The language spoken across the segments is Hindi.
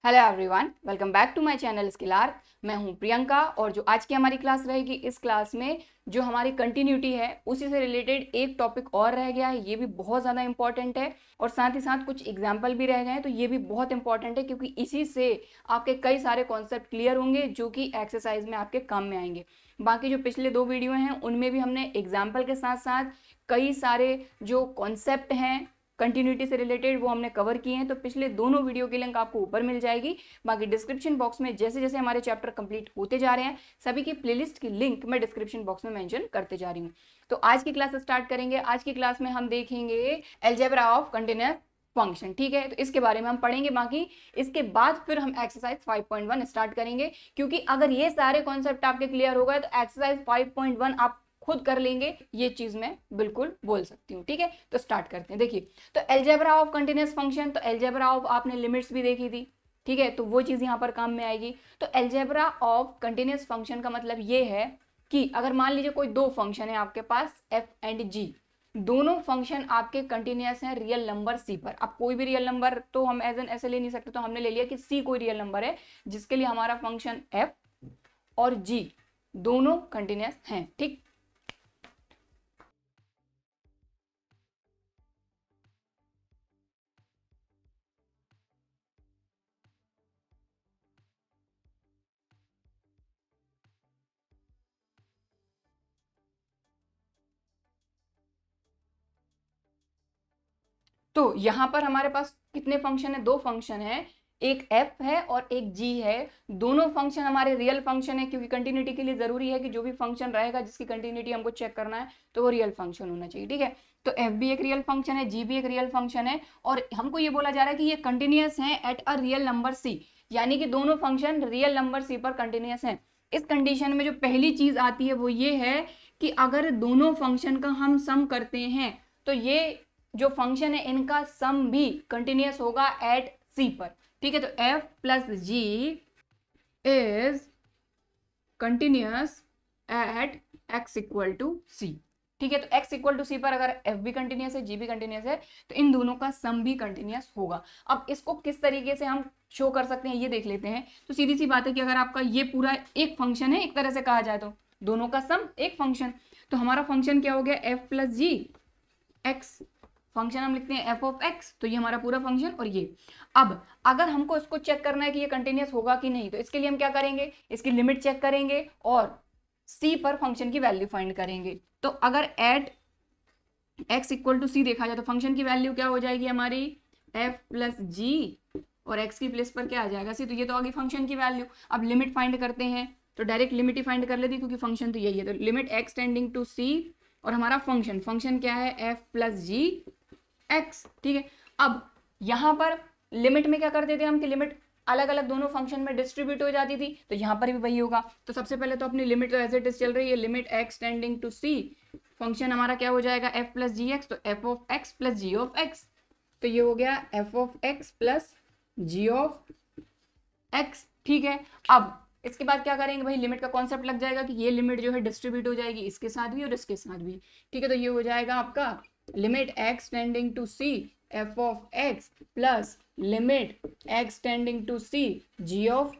Hello everyone, welcome back to my channel Skylark. मैं हूं प्रियंका और जो आज की हमारी क्लास रहेगी, इस क्लास में जो हमारी कंटिन्यूटी है उसी से रिलेटेड एक टॉपिक और रह गया है। ये भी बहुत ज़्यादा इंपॉर्टेंट है और साथ ही साथ कुछ एग्जाम्पल भी रह गए हैं, तो ये भी बहुत इंपॉर्टेंट है क्योंकि इसी से आपके कई सारे कॉन्सेप्ट क्लियर होंगे जो कि एक्सरसाइज में आपके काम में आएंगे। बाकी जो पिछले दो वीडियो हैं उनमें भी हमने एग्जाम्पल के साथ साथ कई सारे जो कॉन्सेप्ट हैं कंटिन्यूटी से रिलेटेड वो हमने कवर किए हैं। तो पिछले दोनों वीडियो की लिंक आपको ऊपर मिल जाएगी। बाकी डिस्क्रिप्शन बॉक्स में जैसे जैसे हमारे चैप्टर कंप्लीट होते जा रहे हैं सभी की प्लेलिस्ट की लिंक मैं डिस्क्रिप्शन बॉक्स में मेंशन करते जा रही हूँ। तो आज की क्लास स्टार्ट करेंगे। आज की क्लास में हम देखेंगे अलजेब्रा ऑफ कंटिन्यूअस फंक्शन। ठीक है, तो इसके बारे में हम पढ़ेंगे। बाकी इसके बाद फिर हम एक्सरसाइज 5.1 स्टार्ट करेंगे, क्योंकि अगर ये सारे कॉन्सेप्ट आपके क्लियर हो गए तो एक्सरसाइज 5.1 आप खुद कर लेंगे, ये चीज मैं बिल्कुल बोल सकती हूँ। ठीक है, तो स्टार्ट करते हैं। देखिए, तो अलजेब्रा ऑफ कंटिन्यूअस फंक्शन, तो अलजेब्रा ऑफ आपने लिमिट्स भी देखी थी। ठीक है, तो वो चीज यहाँ पर काम में आएगी। तो अलजेब्रा ऑफ कंटिन्यूअस फंक्शन का मतलब ये है कि अगर मान लीजिए कोई दो फंक्शन है आपके पास f एंड g, दोनों फंक्शन आपके कंटिन्यूअस हैं रियल नंबर c पर। अब कोई भी रियल नंबर तो हम एज एन ऐसे ले नहीं सकते, तो हमने ले लिया कि c कोई रियल नंबर है जिसके लिए हमारा फंक्शन f और g दोनों कंटिन्यूअस हैं। ठीक, तो यहां पर हमारे पास कितने फंक्शन है? दो फंक्शन है, एक f है और एक g है। दोनों फंक्शन हमारे रियल फंक्शन है, क्योंकि कंटिन्यूटी के लिए जरूरी है कि जो भी फंक्शन रहेगा जिसकी कंटिन्यूटी हमको चेक करना है तो वो रियल फंक्शन होना चाहिए। ठीक है, तो f भी एक रियल फंक्शन है, g भी एक रियल फंक्शन है, और हमको ये बोला जा रहा है कि ये कंटिन्यूअस है at a real number c, यानी कि दोनों फंक्शन रियल नंबर c पर कंटिन्यूअस है। इस कंडीशन में जो पहली चीज आती है वो ये है कि अगर दोनों फंक्शन का हम सम करते हैं तो ये जो फंक्शन है इनका सम भी कंटिन्यूअस होगा एट सी पर। ठीक है, तो f plus ji is continuous at x equal to C. ठीक है, तो x इक्वल टू सी पर अगर f भी कंटिन्यूअस है, g भी कंटिन्यूअस है, तो इन दोनों का सम भी कंटिन्यूअस होगा। अब इसको किस तरीके से हम शो कर सकते हैं ये देख लेते हैं। तो सीधी सी बात है कि अगर आपका ये पूरा एक फंक्शन है, एक तरह से कहा जाए तो दोनों का सम एक फंक्शन, तो हमारा फंक्शन क्या हो गया? f plus g x, function हम लिखते हैं f ऑफ x, तो ये हमारा पूरा फंक्शन। और ये अब अगर हमको इसको चेक करना है कि ये कंटिन्यूअस होगा कि नहीं, तो इसके लिए हम क्या करेंगे? इसकी लिमिट चेक करेंगे और c पर फंक्शन की वैल्यू फाइंड करेंगे। तो अगर एट x इक्वल टू सी देखा जाए तो फंक्शन की वैल्यू क्या हो जाएगी हमारी? f प्लस जी, और x की प्लेस पर क्या आ जाएगा? c। तो ये तो आ गई फंक्शन की वैल्यू। अब लिमिट फाइंड करते हैं, तो डायरेक्ट लिमिट ही फाइंड कर लेती क्योंकि फंक्शन तो यही है। तो limit x tending to c, और हमारा फंक्शन क्या है? f plus g x. ठीक है, अब यहां पर लिमिट में क्या करते थे हम कि लिमिट अलग अलग दोनों फंक्शन में डिस्ट्रीब्यूट हो जाती थी, तो यहां पर भी वही होगा। तो सबसे पहले तो अपनी लिमिट तो एज इट इज चल रही है, limit x tending to c, function हमारा क्या हो जाएगा? f प्लस जी एक्स, तो f of x plus g of x, तो ये हो गया f of x plus g of x। ठीक है, अब इसके बाद क्या करेंगे भाई? लिमिट का कॉन्सेप्ट लग जाएगा कि ये लिमिट जो है डिस्ट्रीब्यूट हो जाएगी इसके साथ भी और इसके साथ भी। ठीक है, तो ये हो जाएगा आपका limit x tending to c f of x plus limit x tending to c g of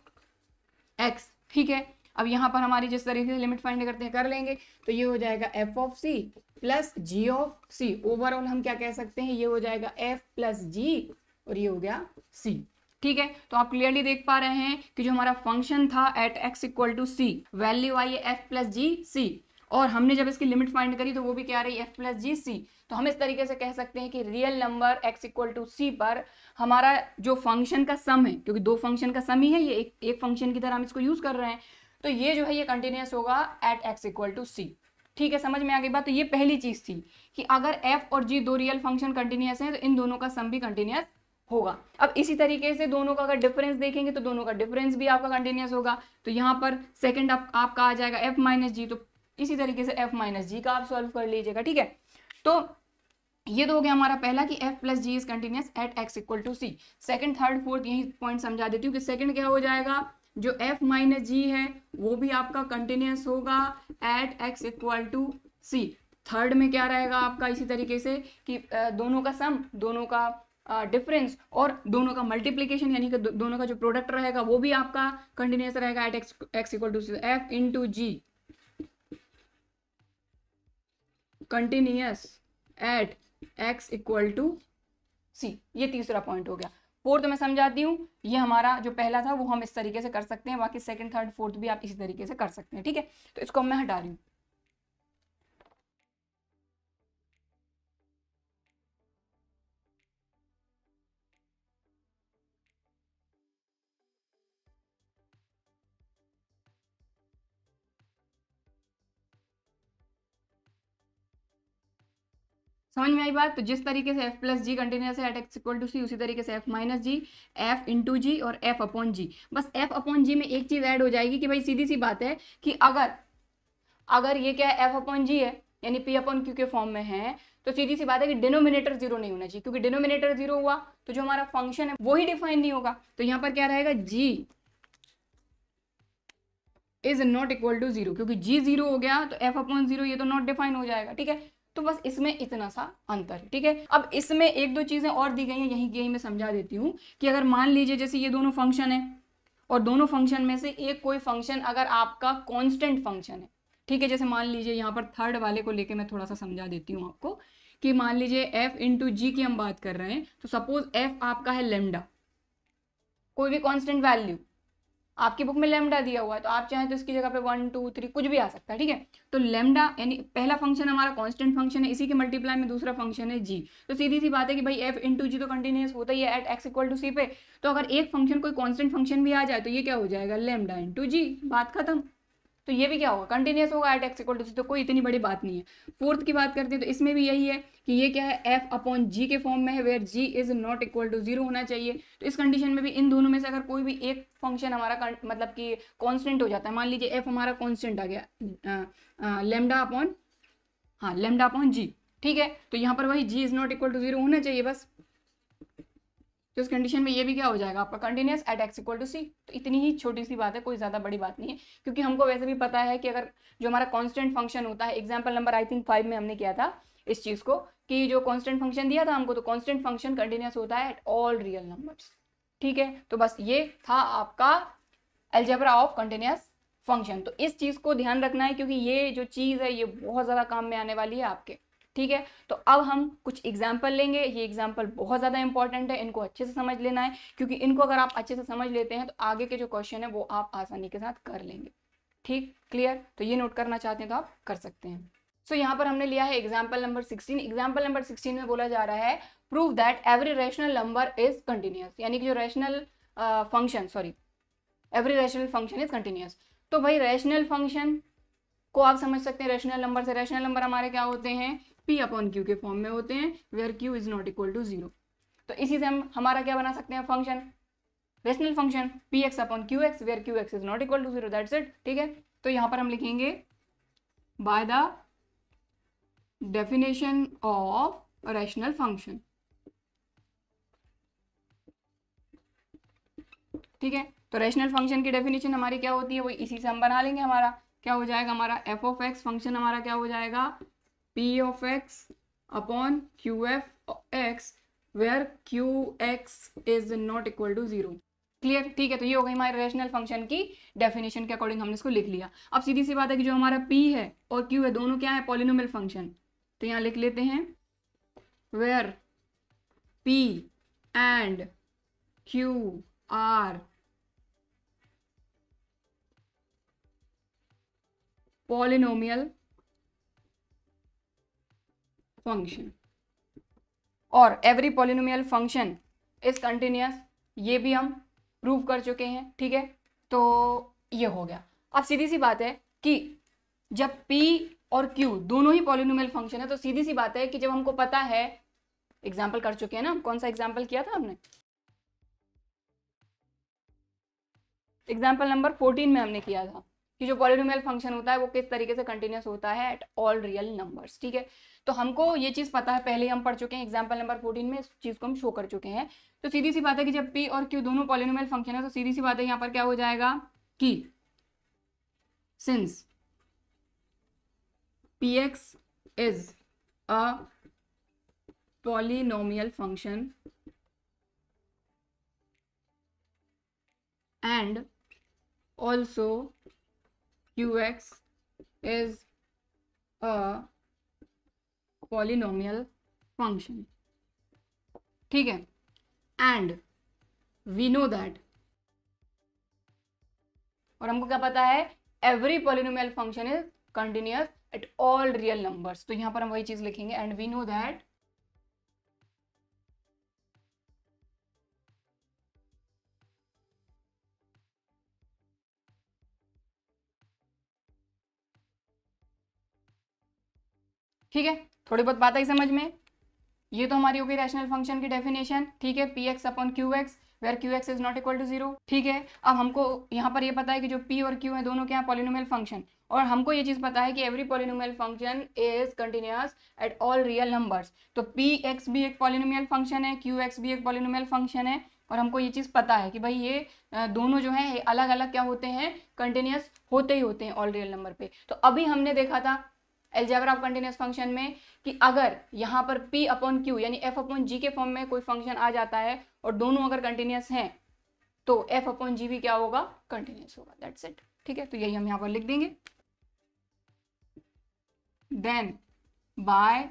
x। ठीक है, अब यहाँ पर हमारी जिस तरीके से लिमिट फाइंड करते हैं कर लेंगे, तो ये हो जाएगा f of c plus g of c। Overall हम क्या कह सकते हैं? ये हो जाएगा f प्लस g और ये हो गया c। ठीक है, तो आप क्लियरली देख पा रहे हैं कि जो हमारा फंक्शन था at x equal to C, value आई है f प्लस जी सी, और हमने जब इसकी लिमिट फाइंड करी तो वो भी क्या आ रही है? f plus G C. तो हम इस तरीके से कह सकते हैं कि real number x equal to C पर हमारा जो फंक्शन का सम है, क्योंकि दो फंक्शन का सम ही है, ये एक फंक्शन की तरह हम इसको यूज कर रहे हैं, तो ये जो है ये कंटिन्यूअस होगा at x equal to C. ठीक है, समझ में आ गई बात? तो ये पहली चीज थी कि अगर f और g दो रियल फंक्शन कंटिन्यूअस हैं तो इन दोनों का सम भी कंटिन्यूअस होगा। अब इसी तरीके से दोनों का अगर डिफरेंस देखेंगे तो दोनों का डिफरेंस भी आपका कंटिन्यूअस होगा। तो यहाँ पर सेकंड आपका आ जाएगा f माइनस जी, तो इसी तरीके से f माइनस जी का आप सॉल्व कर लीजिएगा। ठीक है, तो ये तो हो गया हमारा पहला कि f plus ji is continuous at x equal to c. Second third fourth यही पॉइंट समझा देती हूँ कि सेकंड क्या हो जाएगा? जो f माइनस जी है वो भी आपका कंटिन्यूअस होगा at x equal to c. Third में क्या रहेगा आपका? इसी तरीके से कि दोनों का सम, दोनों का डिफरेंस और दोनों का मल्टीप्लीकेशन यानी कि दोनों का जो प्रोडक्ट रहेगा वो भी आपका कंटिन्यूस रहेगा at X equal to F into G continuous at X equal to C. ये तीसरा पॉइंट हो गया। फोर्थ मैं समझाती हूँ, ये हमारा जो पहला था वो हम इस तरीके से कर सकते हैं, बाकी सेकंड थर्ड फोर्थ भी आप इसी तरीके से कर सकते हैं, ठीक है। तो इसको मैं हटा रही हूँ। समझ में आई बात। तो जिस तरीके से f प्लस जी कंटिन्यूस है एट एक्स इक्वल टू सी, उसी तरीके से f माइनस जी, f इंटू जी और f अपॉन जी। बस f अपॉन जी में एक चीज ऐड हो जाएगी कि भाई सीधी सी बात है कि अगर ये क्या है f अपॉन जी है यानी p अपॉन क्यू के फॉर्म में है, तो सीधी सी बात है कि डिनोमिनेटर जीरो नहीं होना चाहिए, क्योंकि डिनोमिनेटर जीरो हुआ तो जो हमारा फंक्शन है वो ही डिफाइन नहीं होगा। तो यहाँ पर क्या रहेगा, g is not equal to zero, क्योंकि g जीरो हो गया तो f अपॉन जीरो ये तो नॉट डिफाइन हो जाएगा, ठीक है। तो बस इसमें इतना सा अंतर है, ठीक है। अब इसमें एक दो चीजें और दी गई हैं, यही मैं समझा देती हूँ कि अगर मान लीजिए जैसे ये दोनों फंक्शन है और दोनों फंक्शन में से एक कोई फंक्शन अगर आपका कांस्टेंट फंक्शन है, ठीक है। जैसे मान लीजिए यहाँ पर थर्ड वाले को लेके मैं थोड़ा सा समझा देती हूँ आपको कि मान लीजिए f इंटू जी की हम बात कर रहे हैं, तो सपोज f आपका है लेमडा, कोई भी कांस्टेंट वैल्यू आपकी बुक में लेमडा दिया हुआ है, तो आप चाहें तो इसकी जगह पे 1 2 3 कुछ भी आ सकता है, ठीक है। तो लेमडा यानी पहला फंक्शन हमारा कांस्टेंट फंक्शन है, इसी के मल्टीप्लाई में दूसरा फंक्शन है जी। तो सीधी सी बात है कि भाई एफ इंटू जी तो कंटिन्यूस होता ही है एट एक्स इक्वल टू सी पे। तो अगर एक फंक्शन कोई कांस्टेंट फंक्शन भी आ जाए तो ये क्या हो जाएगा, लेमडा इंटू जी, बात खत्म। तो ये भी क्या होगा, कंटिन्यूस होगा eight X equal to C, तो कोई इतनी बड़ी बात नहीं है। फोर्थ की बात करते हैं तो इसमें भी यही है कि ये क्या है, एफ अपॉन जी के फॉर्म में है, where g is not equal to zero होना चाहिए। तो इस कंडीशन में भी इन दोनों में से अगर कोई भी एक फंक्शन हमारा मतलब कि कांस्टेंट हो जाता है, मान लीजिए एफ हमारा कांस्टेंट आ गया लेमडा अपॉन, हाँ लेमडा अपॉन जी, ठीक है। तो यहाँ पर वही G is not equal to zero होना चाहिए बस। तो इस कंडीशन में ये भी क्या हो जाएगा आपका, continuous at X equal to C. तो इतनी ही छोटी सी बात है, कोई ज्यादा बड़ी बात नहीं है, क्योंकि हमको वैसे भी पता है कि अगर जो हमारा कांस्टेंट फंक्शन होता है, एग्जांपल नंबर आई थिंक 5 में हमने किया था इस चीज को, कि जो कांस्टेंट फंक्शन दिया था हमको, तो कांस्टेंट फंक्शन कंटिन्यूस होता है एट ऑल रियल नंबर्स, ठीक है। तो बस ये था आपका अलजेब्रा ऑफ कंटिन्यूस फंक्शन। तो इस चीज को ध्यान रखना है, क्योंकि ये जो चीज है ये बहुत ज्यादा काम में आने वाली है आपके, ठीक है। तो अब हम कुछ एग्जाम्पल लेंगे, ये एग्जाम्पल बहुत ज़्यादा इंपॉर्टेंट है, इनको अच्छे से समझ लेना है, क्योंकि इनको अगर आप अच्छे से समझ लेते हैं तो आगे के जो क्वेश्चन है वो आप आसानी के साथ कर लेंगे, ठीक क्लियर। तो ये नोट करना चाहते हैं तो आप कर सकते हैं। सो यहाँ पर हमने लिया है एग्जाम्पल नंबर 16। एग्जाम्पल नंबर 16 में बोला जा रहा है prove that every rational number is continuous, यानी कि जो rational function, sorry every rational function is continuous. तो भाई रैशनल फंक्शन को आप समझ सकते हैं रैशनल नंबर से, रैशनल नंबर हमारे क्या होते हैं, p अपॉन क्यू के फॉर्म में होते हैं, where q is not equal to zero. तो इसी से हम हमारा क्या बना सकते हैं function, rational function p x upon q x, where q x is not equal to zero, that's it, ठीक है। तो यहां पर हम लिखेंगे by the definition of rational function, ठीक है। तो रैशनल फंक्शन की डेफिनेशन हमारी क्या होती है, वो इसी से हम बना लेंगे। हमारा क्या हो जाएगा, हमारा एफ ऑफ एक्स फंक्शन हमारा क्या हो जाएगा, p of x upon q f x, where q x is not equal to zero, clear, ठीक है। तो ये हो गई हमारे रैशनल फंक्शन की डेफिनेशन के अकॉर्डिंग हमने इसको लिख लिया। अब सीधी सी बात है कि जो हमारा p है और q है दोनों क्या है, पॉलिनोमियल फंक्शन। तो यहाँ लिख लेते हैं where p and q are polynomial function और every polynomial function is continuous, ये भी हम प्रूव कर चुके हैं, ठीक है। तो ये हो गया। अब सीधी सी बात है कि जब p और q दोनों ही पॉलिनोमियल फंक्शन है, तो सीधी सी बात है कि जब हमको पता है, एग्जाम्पल कर चुके हैं ना, कौन सा एग्जाम्पल किया था हमने, एग्जाम्पल नंबर 14 में हमने किया था कि जो पॉलिनोमियल फंक्शन होता है वो किस तरीके से कंटिन्यूस होता है एट ऑल रियल नंबर्स, ठीक है। तो हमको ये चीज पता है, पहले हम पढ़ चुके हैं, एग्जाम्पल नंबर 14 में इस चीज को हम शो कर चुके हैं। तो सीधी सी बात है कि जब p और q दोनों पॉलिनोमियल फंक्शन है, तो सीधी सी बात है यहाँ पर क्या हो जाएगा कि since px is a polynomial function and also QX is a polynomial function, ठीक है, एंड वी नो दैट, और हमको क्या पता है, every polynomial function is continuous at all real numbers, तो यहां पर हम वही चीज लिखेंगे, एंड वी नो दैट ठीक है। थोड़ी बहुत बात आई समझ में। ये तो हमारी हो गई रैशनल फंक्शन की डेफिनेशन, ठीक है, p x upon q x where q x is not equal to zero, ठीक है। अब हमको यहाँ पर ये पता है कि जो पी और क्यू है दोनों क्या है, पॉलिनोमियल फंक्शन, और हमको ये चीज पता है कि every polynomial function is continuous at all real numbers, तो पी एक्स भी एक पॉलिनोमियल फंक्शन है, क्यू एक्स भी एक पॉलिनोमियल फंक्शन है, और हमको ये चीज पता है कि भाई ये दोनों जो है अलग अलग क्या होते हैं, कंटिन्यूअस होते ही होते हैं ऑल रियल नंबर पे। तो अभी हमने देखा था अलजेब्रा ऑफ कंटिन्यूअस फंक्शन में कि अगर यहाँ पर p अपॉन क्यू यानी f अपॉन जी के फॉर्म में कोई फंक्शन आ जाता है और दोनों अगर कंटिन्यूअस हैं तो f अपॉन जी भी क्या होगा, कंटिन्यूअस होगा, दैट्स इट, ठीक है। तो यही हम यहाँ पर लिख देंगे। देन बाय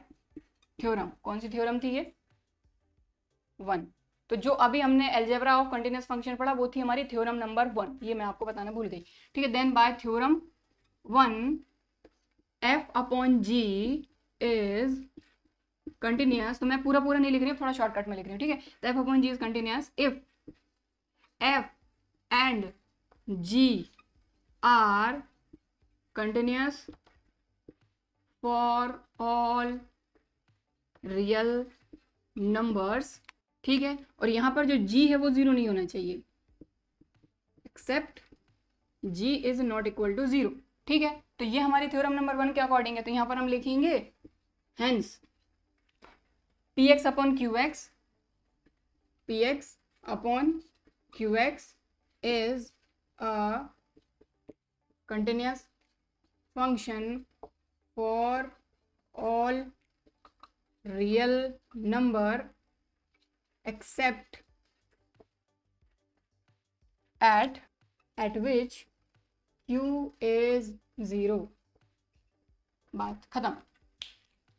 थ्योरम, कौन सी थ्योरम थी ये, 1, तो जो अभी हमने अलजेब्रा ऑफ कंटिन्यूअस फंक्शन पढ़ा वो थी हमारी थ्योरम नंबर 1, ये मैं आपको बताना भूल गई, ठीक है। Then by theorem 1 f upon g is continuous, तो मैं पूरा नहीं लिख रही हूँ, थोड़ा शॉर्टकट में लिख रही हूँ, ठीक है। तो f upon g is continuous if f and g are continuous for all real numbers, ठीक है, और यहाँ पर जो g है वो जीरो नहीं होना चाहिए, except g is not equal to zero, ठीक है। तो ये हमारी थ्योरम नंबर 1 के अकॉर्डिंग है, तो यहाँ पर हम लिखेंगे hence P x upon q x, P x upon q x is a continuous function for all real number accept eight which Q is zero, बात खत्म,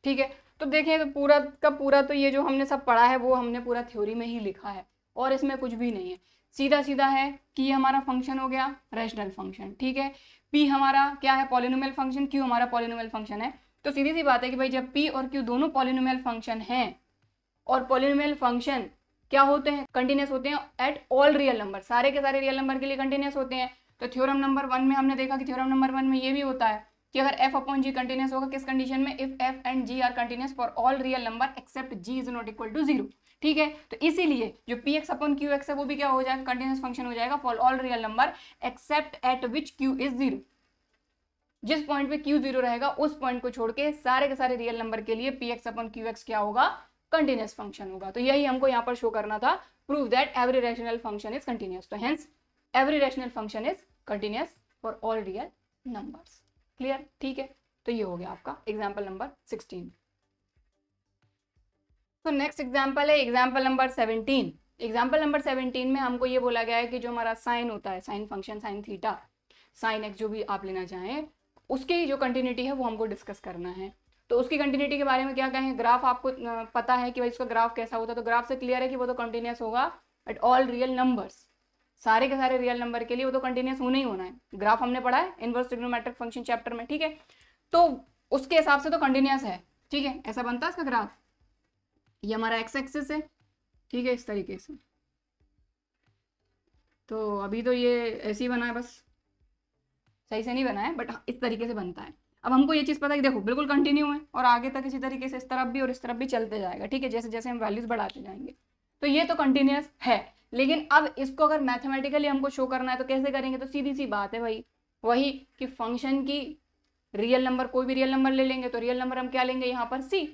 ठीक है। तो देखें तो पूरा का पूरा तो ये जो हमने सब पढ़ा है वो हमने पूरा थ्योरी में ही लिखा है और इसमें कुछ भी नहीं है, सीधा सीधा है कि ये हमारा फंक्शन हो गया रैशनल फंक्शन, ठीक है। P हमारा क्या है, पॉलिनोमियल फंक्शन, Q हमारा पॉलिनोमियल फंक्शन है, तो सीधी सी बात है कि भाई जब P और Q दोनों पॉलिनोमियल फंक्शन हैं और पॉलिनोमियल फंक्शन क्या होते हैं, कंटिन्यूअस होते हैं एट ऑल रियल नंबर, सारे के सारे रियल नंबर के लिए कंटिन्यूअस होते हैं। तो थ्योरम नंबर 1 में हमने देखा कि थ्योरम नंबर 1 में ये भी होता है कि अगर f अपॉन जी कंटिन्यूअस होगा, किस कंडीशन में, if f and g are continuous for all real number except g is not equal to zero, ठीक है। तो इसीलिए जो p x upon q x है वो भी क्या हो जाएगा, कंटिन्यूअस फंक्शन हो जाएगा for all real number accept eight which q is zero, जिस पॉइंट पे q जीरो रहेगा उस पॉइंट को छोड़ के सारे के सारे रियल नंबर के लिए P x upon q x क्या होगा, कंटिन्यूअस फंक्शन होगा। तो यही हमको यहाँ पर शो करना था, prove that every rational function is continuous, तो hence every rational function is continuous for all real numbers, clear, ठीक है। तो ये हो गया आपका एग्जाम्पल नंबर 16। तो नेक्स्ट एग्जाम्पल है एग्जाम्पल नंबर 17। एग्जाम्पल नंबर 17 में हमको ये बोला गया है कि जो हमारा साइन होता है, sine function, sine theta, sine x, जो भी आप लेना चाहें, उसकी जो कंटिन्यूटी है वो हमको डिस्कस करना है। तो उसकी कंटिन्यूटी के बारे में क्या कहें, ग्राफ आपको पता है कि भाई उसका ग्राफ कैसा होता है, तो ग्राफ से क्लियर है कि वो तो कंटिन्यूअस होगा एट ऑल रियल नंबर्स, सारे के सारे रियल नंबर के लिए वो तो कंटिन्यूअस होना ही होना है। ग्राफ हमने पढ़ा है इनवर्स ट्रिग्नोमेट्रिक फंक्शन चैप्टर में, ठीक है। तो उसके हिसाब से तो कंटिन्यूअस है, ठीक है, ऐसा बनता है इसका ग्राफ। ये हमारा एक्स एक्सिस है, ठीक है, इस तरीके से। तो अभी तो ये ऐसे ही बना है, बस सही से नहीं बना है, बट इस तरीके से बनता है। अब हमको ये चीज़ पता है कि देखो बिल्कुल कंटिन्यू है और आगे तक इसी तरीके से इस तरफ भी और इस तरफ भी चलते जाएगा, ठीक है, जैसे जैसे हम वैल्यूज बढ़ाते जाएंगे। तो ये तो कंटिन्यूअस है, लेकिन अब इसको अगर मैथमेटिकली हमको शो करना है तो कैसे करेंगे, तो सीधी सी बात है भाई, वही कि फंक्शन की रियल नंबर, कोई भी रियल नंबर ले लेंगे, तो रियल नंबर हम क्या लेंगे यहाँ पर c,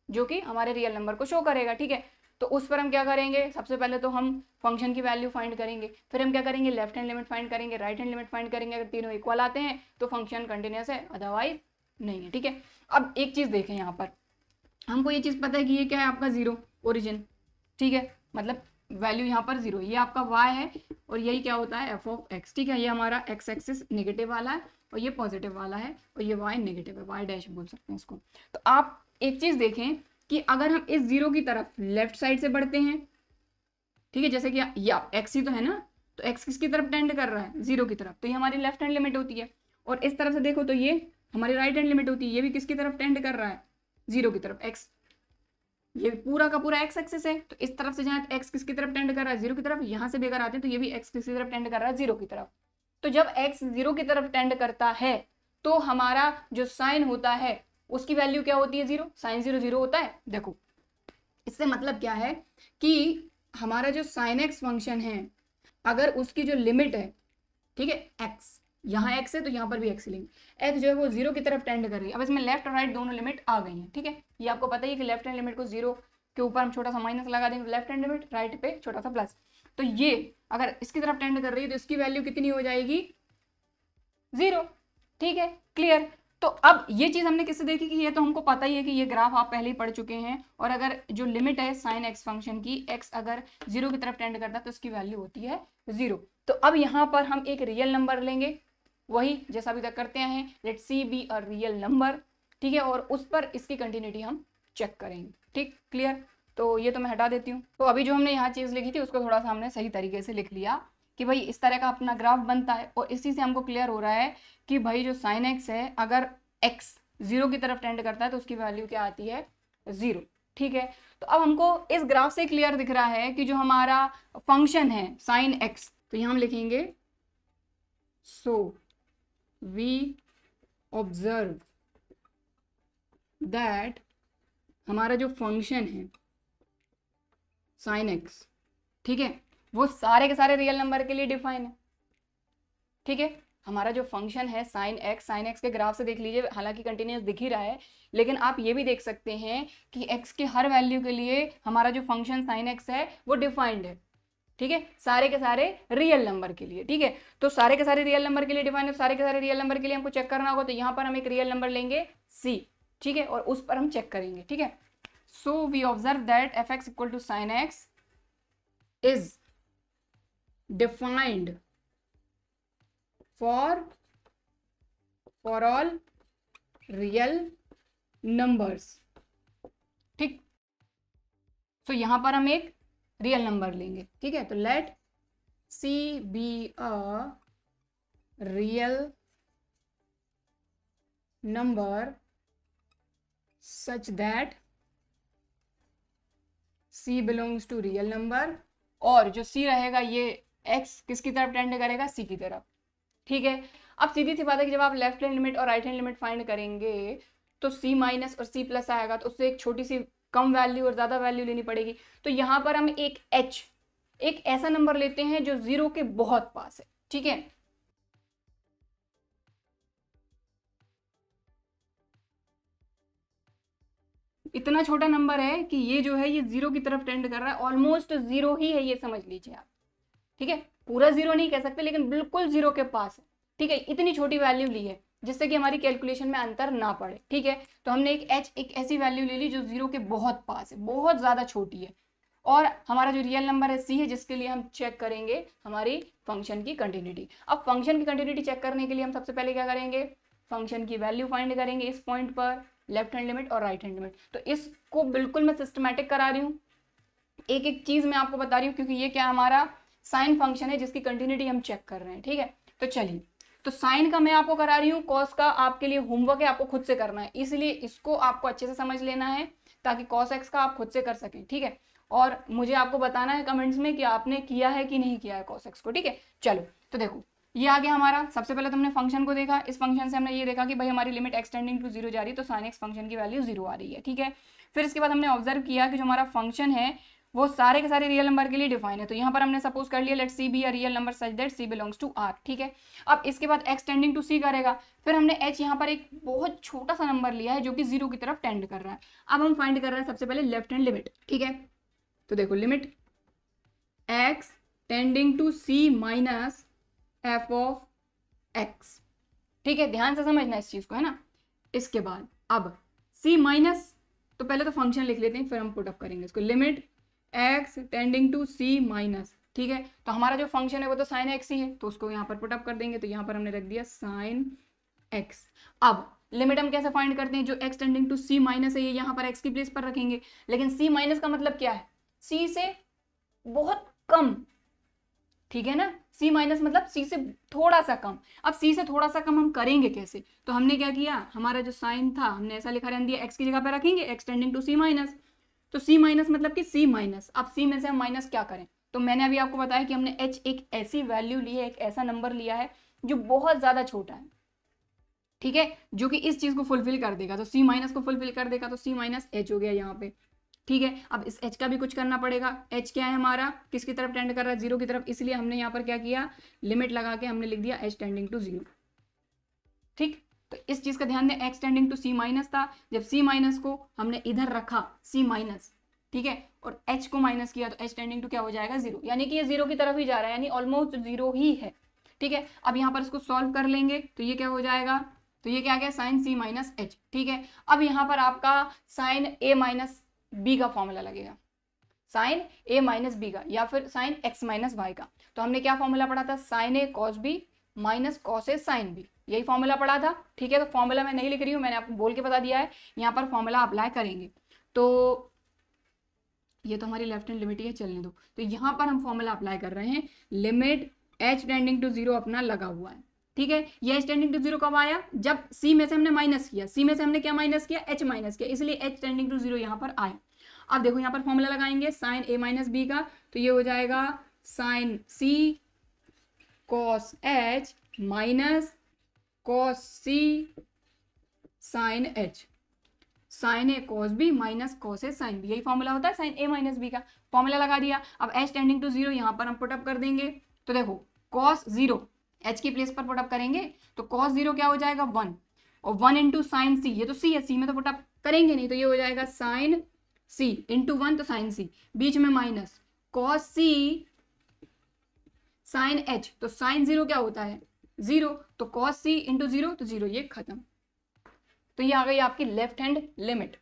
जो कि हमारे रियल नंबर को शो करेगा, ठीक है। तो उस पर हम क्या करेंगे, सबसे पहले तो हम फंक्शन की वैल्यू फाइंड करेंगे, फिर हम क्या करेंगे, लेफ्ट हैंड लिमिट फाइंड करेंगे, राइट हैंड लिमिट फाइंड करेंगे। अगर तीनों इक्वल आते हैं तो फंक्शन कंटिन्यूअस है, अदरवाइज नहीं है, ठीक है। अब एक चीज देखें, यहाँ पर हमको ये चीज पता है कि ये क्या है आपका जीरो ओरिजिन, ठीक है, मतलब वैल्यू यहाँ पर 0, ये आपका y है और यही क्या होता है f ऑफ x। ठीक है, ये हमारा x एक्सिस नेगेटिव वाला है और ये पॉजिटिव वाला है और ये y नेगेटिव है, y डैश बोल सकते हैं इसको। तो आप एक चीज देखें कि अगर हम इस 0 की तरफ लेफ्ट साइड से बढ़ते हैं, ठीक है, जैसे कि या x ही तो है ना, तो x किसकी तरफ टेंड कर रहा है 0 की तरफ, तो ये हमारी लेफ्ट हैंड लिमिट होती है। और इस तरफ से देखो तो ये हमारी राइट हैंड लिमिट होती है, ये भी किसकी तरफ टेंड कर रहा है 0 की तरफ, x। ये पूरा का पूरा x एक्सिस है, तो इस तरफ से जहाँ x किसकी तरफ टेंड कर रहा है 0 की तरफ, यहाँ से भी अगर आते हैं तो ये भी x किसकी तरफ टेंड कर रहा है 0 की तरफ। तो जब x 0 की तरफ टेंड करता है तो हमारा जो साइन होता है उसकी वैल्यू क्या होती है 0, साइन 0 0 होता है। देखो इससे मतलब क्या है कि हमारा जो साइन x फंक्शन है अगर उसकी जो लिमिट है, ठीक है, x, यहाँ x है तो यहाँ पर भी x लेंगे, x जो है वो 0 की तरफ टेंड कर रही है। अब इसमें लेफ्ट और राइट दोनों लिमिट आ गई हैं, ठीक है, ये आपको पता ही है कि लेफ्ट हैंड लिमिट को 0 के ऊपर हम छोटा सा माइनस लगा देंगे लेफ्ट हैंड लिमिट, राइट पे छोटा सा प्लस। तो ये अगर इसकी तरफ टेंड कर रही है तो इसकी वैल्यू कितनी हो जाएगी 0। ठीक है, क्लियर। तो अब ये चीज हमने किससे देखी कि ये तो हमको पता ही है कि ये ग्राफ आप पहले ही पढ़ चुके हैं, और अगर जो लिमिट है साइन x फंक्शन की, x अगर 0 की तरफ टेंड करता है तो उसकी वैल्यू होती है 0। तो अब यहाँ पर हम एक रियल नंबर लेंगे, वही जैसा अभी तक करते हैं, let c be a real number, ठीक है, और उस पर इसकी कंटिन्यूटी हम चेक करेंगे। ठीक, क्लियर। तो ये तो मैं हटा देती हूँ। तो अभी जो हमने यहाँ चीज लिखी थी उसको थोड़ा सा हमने सही तरीके से लिख लिया कि भाई इस तरह का अपना ग्राफ बनता है, और इसी से हमको क्लियर हो रहा है कि भाई जो साइन एक्स है अगर x 0 की तरफ टेंड करता है तो उसकी वैल्यू क्या आती है 0। ठीक है, तो अब हमको इस ग्राफ से क्लियर दिख रहा है कि जो हमारा फंक्शन है साइन x, तो यहां हम लिखेंगे सो वी ऑब्जर्व दैट हमारा जो फंक्शन है साइन x, ठीक है, वो सारे के सारे रियल नंबर के लिए डिफाइन है। ठीक है, हमारा जो फंक्शन है साइन एक्स के ग्राफ से देख लीजिए, हालांकि कंटिन्यूस दिख ही रहा है, लेकिन आप ये भी देख सकते हैं कि x के हर वैल्यू के लिए हमारा जो फंक्शन साइन एक्स है वो डिफाइंड है। ठीक है, सारे के सारे रियल नंबर के लिए। ठीक है, तो सारे के सारे रियल नंबर के लिए डिफाइंड है, सारे के सारे रियल नंबर के लिए हमको चेक करना होगा, तो यहाँ पर हम एक रियल नंबर लेंगे c, ठीक है, और उस पर हम चेक करेंगे। ठीक है, so we observe that f x equal to sine x is defined for all real numbers। ठीक, तो यहां पर हम एक रियल नंबर लेंगे। ठीक है, तो late C be a real number such that C belongs to real number, और जो C रहेगा ये x किसकी तरफ टेंड करेगा C की तरफ। ठीक है, अब सीधी सी बात है कि जब आप लेफ्ट हैंड लिमिट और राइट हैंड लिमिट फाइंड करेंगे तो c माइनस और c प्लस आएगा, तो उससे एक छोटी सी कम वैल्यू और ज्यादा वैल्यू लेनी पड़ेगी। तो यहां पर हम एक h, एक ऐसा नंबर लेते हैं जो 0 के बहुत पास है। ठीक है, इतना छोटा नंबर है कि ये जो है ये 0 की तरफ टेंड कर रहा है, ऑलमोस्ट 0 ही है, ये समझ लीजिए आप। ठीक है, पूरा 0 नहीं कह सकते लेकिन बिल्कुल 0 के पास है। ठीक है, इतनी छोटी वैल्यू ली है जिससे कि हमारी कैलकुलेशन में अंतर ना पड़े। ठीक है, तो हमने एक h, एक ऐसी वैल्यू ले ली जो 0 के बहुत पास है, बहुत ज्यादा छोटी है, और हमारा जो रियल नंबर है c है जिसके लिए हम चेक करेंगे हमारी फंक्शन की कंटिन्यूटी। अब फंक्शन की कंटिन्यूटी चेक करने के लिए हम सबसे पहले क्या करेंगे, फंक्शन की वैल्यू फाइंड करेंगे इस पॉइंट पर, लेफ्ट हैंड लिमिट और राइट हैंड लिमिट। तो इसको बिल्कुल मैं सिस्टमैटिक करा रही हूँ, एक एक चीज मैं आपको बता रही हूँ, क्योंकि ये क्या हमारा साइन फंक्शन है जिसकी कंटिन्यूटी हम चेक कर रहे हैं। ठीक है, तो चलिए, तो साइन का मैं आपको करा रही हूँ, कॉस का आपके लिए होमवर्क है, आपको खुद से करना है, इसलिए इसको आपको अच्छे से समझ लेना है ताकि कॉस एक्स का आप खुद से कर सकें। ठीक है, और मुझे आपको बताना है कमेंट्स में कि आपने किया है कि नहीं किया है कॉस एक्स को। ठीक है, चलो, तो देखो ये आ गया हमारा। सबसे पहले तुमने फंक्शन को देखा, इस फंक्शन से हमने ये देखा कि भाई हमारी लिमिट एक्सटेंडिंग टू 0 जा रही है, तो साइन एक्स फंक्शन की वैल्यू 0 आ रही है। ठीक है, फिर इसके बाद हमने ऑब्जर्व किया कि जो हमारा फंक्शन है वो सारे के सारे रियल नंबर के लिए डिफाइन है, तो यहाँ पर हमने सपोज कर लिया let c be a real number such that c belongs to R. ठीक है, अब इसके बाद एक्स टेंडिंग टू सी करेगा, फिर हमने एच यहाँ पर एक बहुत छोटा सा नंबर लिया है जो कि 0 की तरफ टेंड कर रहा है। अब हम फाइंड कर रहे हैं सबसे पहले लेफ्ट हैंड लिमिट। ठीक है, तो देखो limit x tending to c minus f of x. ठीक है, ध्यान से समझना इस चीज को, है ना। इसके बाद अब c माइनस, तो पहले तो फंक्शन लिख लेते हैं फिर हम पुट अप करेंगे इसको, limit x tending to c minus, ठीक है। तो हमारा जो फंक्शन है वो तो साइन एक्स ही है, तो उसको यहाँ पर पुटअप कर देंगे, तो यहाँ पर हमने रख दिया साइन एक्स। अब लिमिट हम कैसे फाइंड करते हैं, जो x tending to c minus है ये यहाँ पर x की प्लेस पर रखेंगे, लेकिन c माइनस का मतलब क्या है, c से बहुत कम, ठीक है ना। c माइनस मतलब c से थोड़ा सा कम। अब c से थोड़ा सा कम हम करेंगे कैसे, तो हमने क्या किया, हमारा जो साइन था हमने ऐसा लिखा रहने दिया, x की जगह पर रखेंगे x tending to c minus, तो c माइनस मतलब कि c माइनस। अब c में से हम माइनस क्या करें, तो मैंने अभी आपको बताया कि हमने h एक ऐसी वैल्यू ली है, एक ऐसा नंबर लिया है जो बहुत ज्यादा छोटा है, ठीक है, जो कि इस चीज को फुलफिल कर देगा, तो c माइनस को फुलफिल कर देगा, तो c माइनस एच हो गया यहाँ पे, ठीक है। अब इस h का भी कुछ करना पड़ेगा, h क्या है हमारा, किसकी तरफ टेंड कर रहा है, जीरो की तरफ, इसलिए हमने यहाँ पर क्या किया, लिमिट लगा के हमने लिख दिया h टेंडिंग टू जीरो, ठीक। तो इस चीज का ध्यान दें, x tending to c minus था, जब c माइनस को हमने इधर रखा c माइनस, ठीक है, और h को माइनस किया तो h टेंडिंग टू क्या हो जाएगा, जीरो, यानी कि ये जीरो की तरफ ही जा रहा है, यानी ऑलमोस्ट जीरो ही है, ठीक है। अब यहाँ पर इसको सॉल्व कर लेंगे तो ये क्या हो जाएगा, तो ये क्या गया, साइन c माइनस एच, ठीक है। अब यहाँ पर आपका साइन a माइनस बी का फॉर्मूला लगेगा, साइन a माइनस बी का, या फिर साइन x माइनस वाई का। तो हमने क्या फॉर्मूला पढ़ा था, sine a cos b minus cos a sine b, यही फॉर्मूला पढ़ा था, ठीक है। तो फॉर्मूला मैं नहीं लिख रही हूँ, मैंने आपको बोल के बता दिया है, यहाँ पर फॉर्मूला अप्लाई करेंगे। तो ये तो हमारी लेफ्ट हैंड लिमिट ही है, चलने दो। तो यहाँ पर हम फॉर्मूला अप्लाई कर रहे हैं, limit h tending to zero अपना लगा हुआ है, ठीक है। ये h टेंडिंग टू जीरो कब आया, जब c में से हमने माइनस किया, c में से हमने क्या माइनस किया, h माइनस किया, इसलिए h टेंडिंग टू जीरो यहाँ पर आया। अब देखो यहाँ पर फॉर्मूला लगाएंगे साइन a माइनस बी का, तो ये हो जाएगा sine c cos h minus cos c sine h, sine A cos B minus cos A sine B, यही फॉर्मूला होता है साइन ए माइनस बी का। फॉर्मूला लगा दिया, अब h टेंडिंग टू जीरो यहाँ पर हम पुटअप कर देंगे, तो देखो कॉस जीरो h की प्लेस पर पुटअप करेंगे, तो कॉस जीरो क्या हो जाएगा, 1, और 1 इंटू साइन सी, ये तो c है, c में तो पुटअप करेंगे नहीं, तो ये हो जाएगा साइन c इंटू 1, तो साइन c, बीच में minus cos c sine h, तो साइन जीरो क्या होता है, जीरो, तो कॉस c इंटू जीरो, तो जीरो, ये खत्म। तो ये आ गई आपकी लेफ्ट हैंड लिमिट,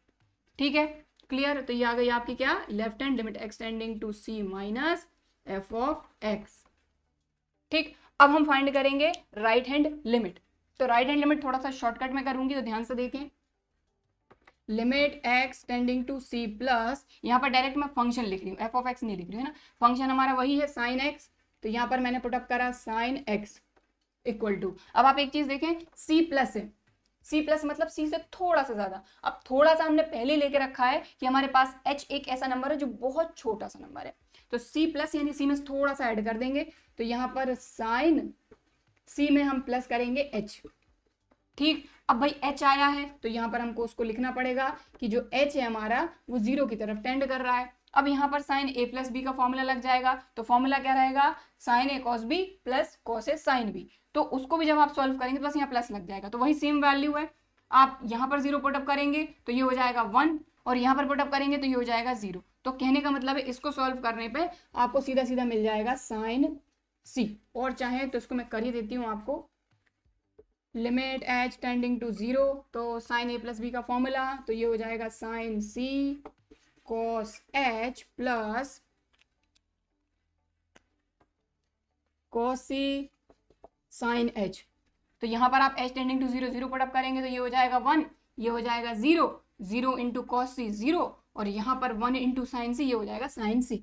ठीक है, क्लियर। तो ये आ गई आपकी क्या, left hand limit x tending to c minus f of x, ठीक। अब हम फाइंड करेंगे राइट हैंड लिमिट। तो राइट हैंड लिमिट थोड़ा सा शॉर्टकट में करूंगी, तो ध्यान से देखें, limit x tending to c plus, यहाँ पर डायरेक्ट मैं फंक्शन लिख रही हूँ, f ऑफ x नहीं लिख रही हूँ, है ना, फंक्शन हमारा वही है साइन x, तो यहाँ पर मैंने पुटअप करा साइन x इक्वल टू, अब आप एक चीज देखें, c प्लस है, c प्लस मतलब c से थोड़ा सा ज्यादा। अब थोड़ा सा हमने पहले लेके रखा है कि हमारे पास h एक ऐसा नंबर है जो बहुत छोटा सा नंबर है, तो c प्लस यानी c में थोड़ा सा ऐड कर देंगे, तो यहाँ पर साइन c में हम प्लस करेंगे h, ठीक। अब भाई h आया है, तो यहाँ पर हमको उसको लिखना पड़ेगा कि जो h है हमारा वो जीरो की तरफ टेंड कर रहा है। अब यहाँ पर साइन a प्लस बी का फॉर्मूला लग जाएगा, तो फॉर्मूला क्या रहेगा, sine a cos b plus cos a sine b, तो उसको भी जब आप सॉल्व करेंगे तो बस यहाँ प्लस लग जाएगा, तो वही सेम वैल्यू है। आप यहाँ पर जीरो पुटअप करेंगे तो ये हो जाएगा 1, और यहाँ पर पुटअप करेंगे तो ये हो जाएगा 0। तो कहने का मतलब है इसको सॉल्व करने पे आपको सीधा सीधा मिल जाएगा साइन c, और चाहे तो इसको मैं कर ही देती हूँ आपको, limit h tending to zero, तो साइन a प्लस बी का फॉर्मूला, तो ये हो जाएगा sine c cos h plus cos c sine h। तो यहाँ पर आप h tending to zero zero put up करेंगे तो ये हो जाएगा 1, ये हो जाएगा 0, 0 इंटू कॉस c 0, और यहाँ पर 1 इंटू साइन c, ये हो जाएगा साइन c,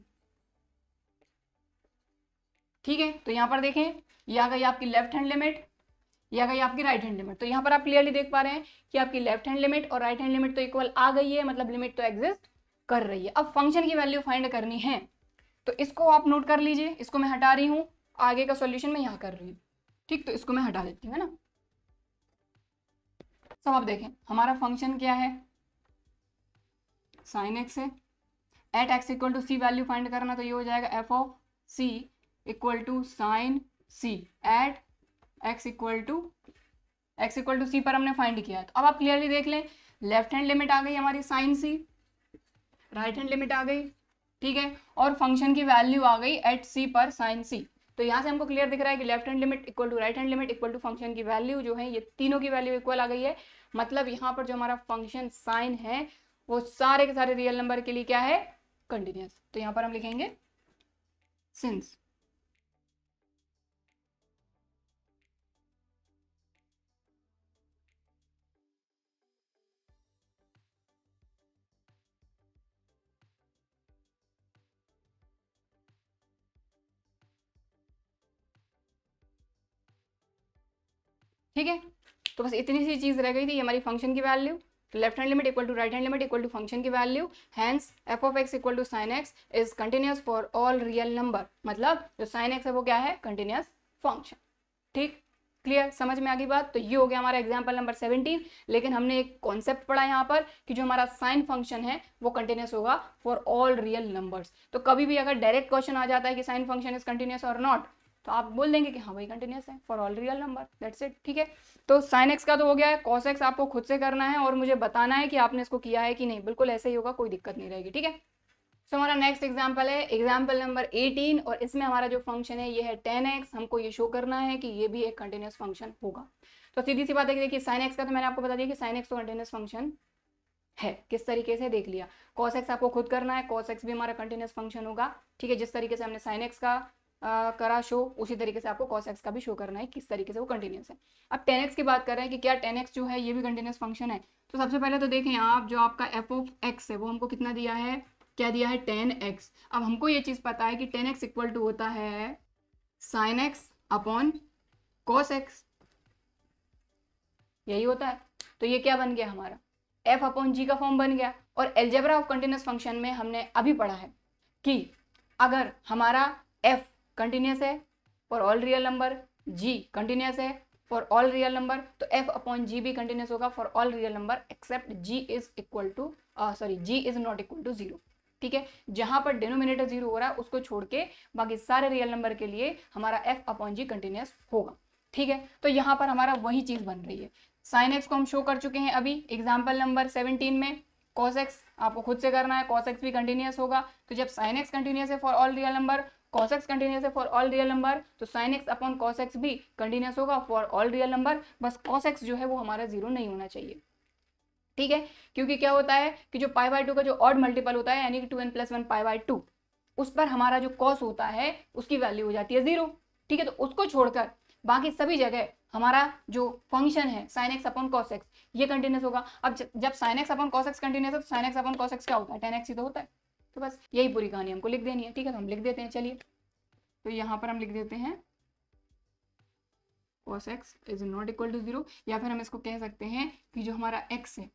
ठीक है। तो यहाँ पर देखें, ये आ गई आपकी लेफ्ट हैंड लिमिट, ये आ गई आपकी राइट हैंड लिमिट। तो यहाँ पर आप क्लियरली देख पा रहे हैं कि आपकी लेफ्ट हैंड लिमिट और राइट हैंड लिमिट तो इक्वल आ गई है, मतलब लिमिट तो एग्जिस्ट कर रही है। अब फंक्शन की वैल्यू फाइंड करनी है, तो इसको आप नोट कर लीजिए, इसको मैं हटा रही हूँ, आगे का सॉल्यूशन मैं यहाँ कर रही हूँ, ठीक। तो इसको मैं हटा देती हूँ, है ना। सब आप देखें, हमारा फंक्शन क्या है, साइन x है, at x equal to C value find करना, तो ये हो जाएगा f of c equal to sine c at x equal to c पर हमने फाइंड किया। तो अब आप क्लियरली देख लें, लेफ्ट हैंड लिमिट आ गई हमारी sine c, right hand limit आ गई, ठीक है, और फंक्शन की वैल्यू आ गई एट c पर साइन c। तो यहाँ से हमको क्लियर दिख रहा है कि left hand limit equal to right hand limit equal to function की वैल्यू जो है, ये तीनों की वैल्यू इक्वल आ गई है। मतलब यहाँ पर जो हमारा फंक्शन साइन है वो सारे के सारे रियल नंबर के लिए क्या है, कंटिन्यूस। तो यहाँ पर हम लिखेंगे सिंस ठीक है। तो बस इतनी सी चीज रह गई थी, हमारी फंक्शन की वैल्यू। तो left hand limit equal to right hand limit equal to function की value, hence F of x equal to sine x is continuous for all real number. मतलब जो साइन एक्स है वो क्या है, कंटिन्यूस फंक्शन। ठीक, क्लियर, समझ में आ गई बात। तो ये हो गया हमारा एग्जाम्पल नंबर 17। लेकिन हमने एक कॉन्सेप्ट पढ़ा यहाँ पर कि जो हमारा साइन फंक्शन है वो कंटिन्यूस होगा फॉर ऑल रियल नंबर्स। तो कभी भी अगर डायरेक्ट क्वेश्चन आ जाता है कि साइन फंक्शन इज कंटिन्यूस और नॉट, तो आप बोल देंगे कि हाँ भाई कंटिन्यूस है for all real number, that's it. ठीक है, तो साइन एक्स का तो हो गया है, कॉस एक्स आपको खुद से करना है और मुझे बताना है कि आपने इसको किया है कि नहीं। बिल्कुल ऐसे ही होगा, कोई दिक्कत नहीं रहेगी। ठीक है, तो हमारा नेक्स्ट एग्जाम्पल है एग्जाम्पल नंबर 18 और इसमें हमारा जो फंक्शन है ये है tan x। हमको ये शो करना है कि ये भी एक कंटिन्यूस फंक्शन होगा। तो सीधी सी बात है कि देखिए साइन एक्स का तो मैंने आपको बता दिया कि साइन एक्स तो कंटिन्यूस फंक्शन है, किस तरीके से देख लिया। कॉस एक्स आपको खुद करना है, कॉस एक्स भी हमारा कंटिन्यूस फंक्शन होगा। ठीक है, जिस तरीके से हमने साइन एक्स का करा शो, उसी तरीके से आपको कॉस एक्स का भी शो करना है किस तरीके से वो कंटिन्यूस है। अब tan x की बात कर रहे हैं कि क्या tan x जो है ये भी कंटिन्यूस फंक्शन है। तो सबसे पहले तो देखें आप, जो आपका एफ ऑफ एक्स है वो हमको कितना दिया है, क्या दिया है, tan x। अब हमको ये चीज पता है कि tan x इक्वल टू होता है sin x upon cos x, यही होता है। तो ये क्या बन गया हमारा, f अपॉन जी का फॉर्म बन गया। और एल्जेब्रा ऑफ कंटिन्यूस फंक्शन में हमने अभी पढ़ा है कि अगर हमारा f कंटिन्यूस है for all real number, g continuous है फॉर ऑल रियल नंबर, तो f अपॉन जी भी कंटिन्यूस होगा for all real number except g is equal to g is not equal to 0। ठीक है, जहां पर डिनोमिनेटर 0 हो रहा है उसको छोड़ के बाकी सारे रियल नंबर के लिए हमारा f अपॉन जी कंटिन्यूस होगा। ठीक है, तो यहाँ पर हमारा वही चीज बन रही है। साइन एक्स को हम शो कर चुके हैं अभी एग्जाम्पल नंबर 17 में। कॉस एक्स आपको खुद से करना है, कॉस एक्स भी कंटिन्यूस होगा। तो जब साइन एक्स कंटिन्यूस है for all real number, cos x continuous है फॉर ऑल रियल नंबर, तो sin x upon cos x भी कंटिन्यूस होगा फॉर ऑल रियल नंबर। बस cos x जो है वो हमारा 0 नहीं होना चाहिए। ठीक है, क्योंकि क्या होता है कि जो पाई बाय 2 का जो ऑड मल्टीपल होता है यानी कि 2n + 1 पाई बाय 2, उस पर हमारा जो cos होता है उसकी वैल्यू हो जाती है 0। ठीक है, तो उसको छोड़कर बाकी सभी जगह हमारा जो फंक्शन है sin x upon cos x ये कंटिन्यूस होगा। अब जब sin x upon cos x continuous है तो sin x upon cos x क्या होता है, tan x ही तो होता है। तो बस यही पूरी कहानी हमको लिख देनी है। ठीक है, तो हम लिख देते हैं, चलिए। तो यहाँ पर हम लिख देते हैं cos x is not equal to 0, या फिर हम इसको कह सकते हैं कि जो हमारा x है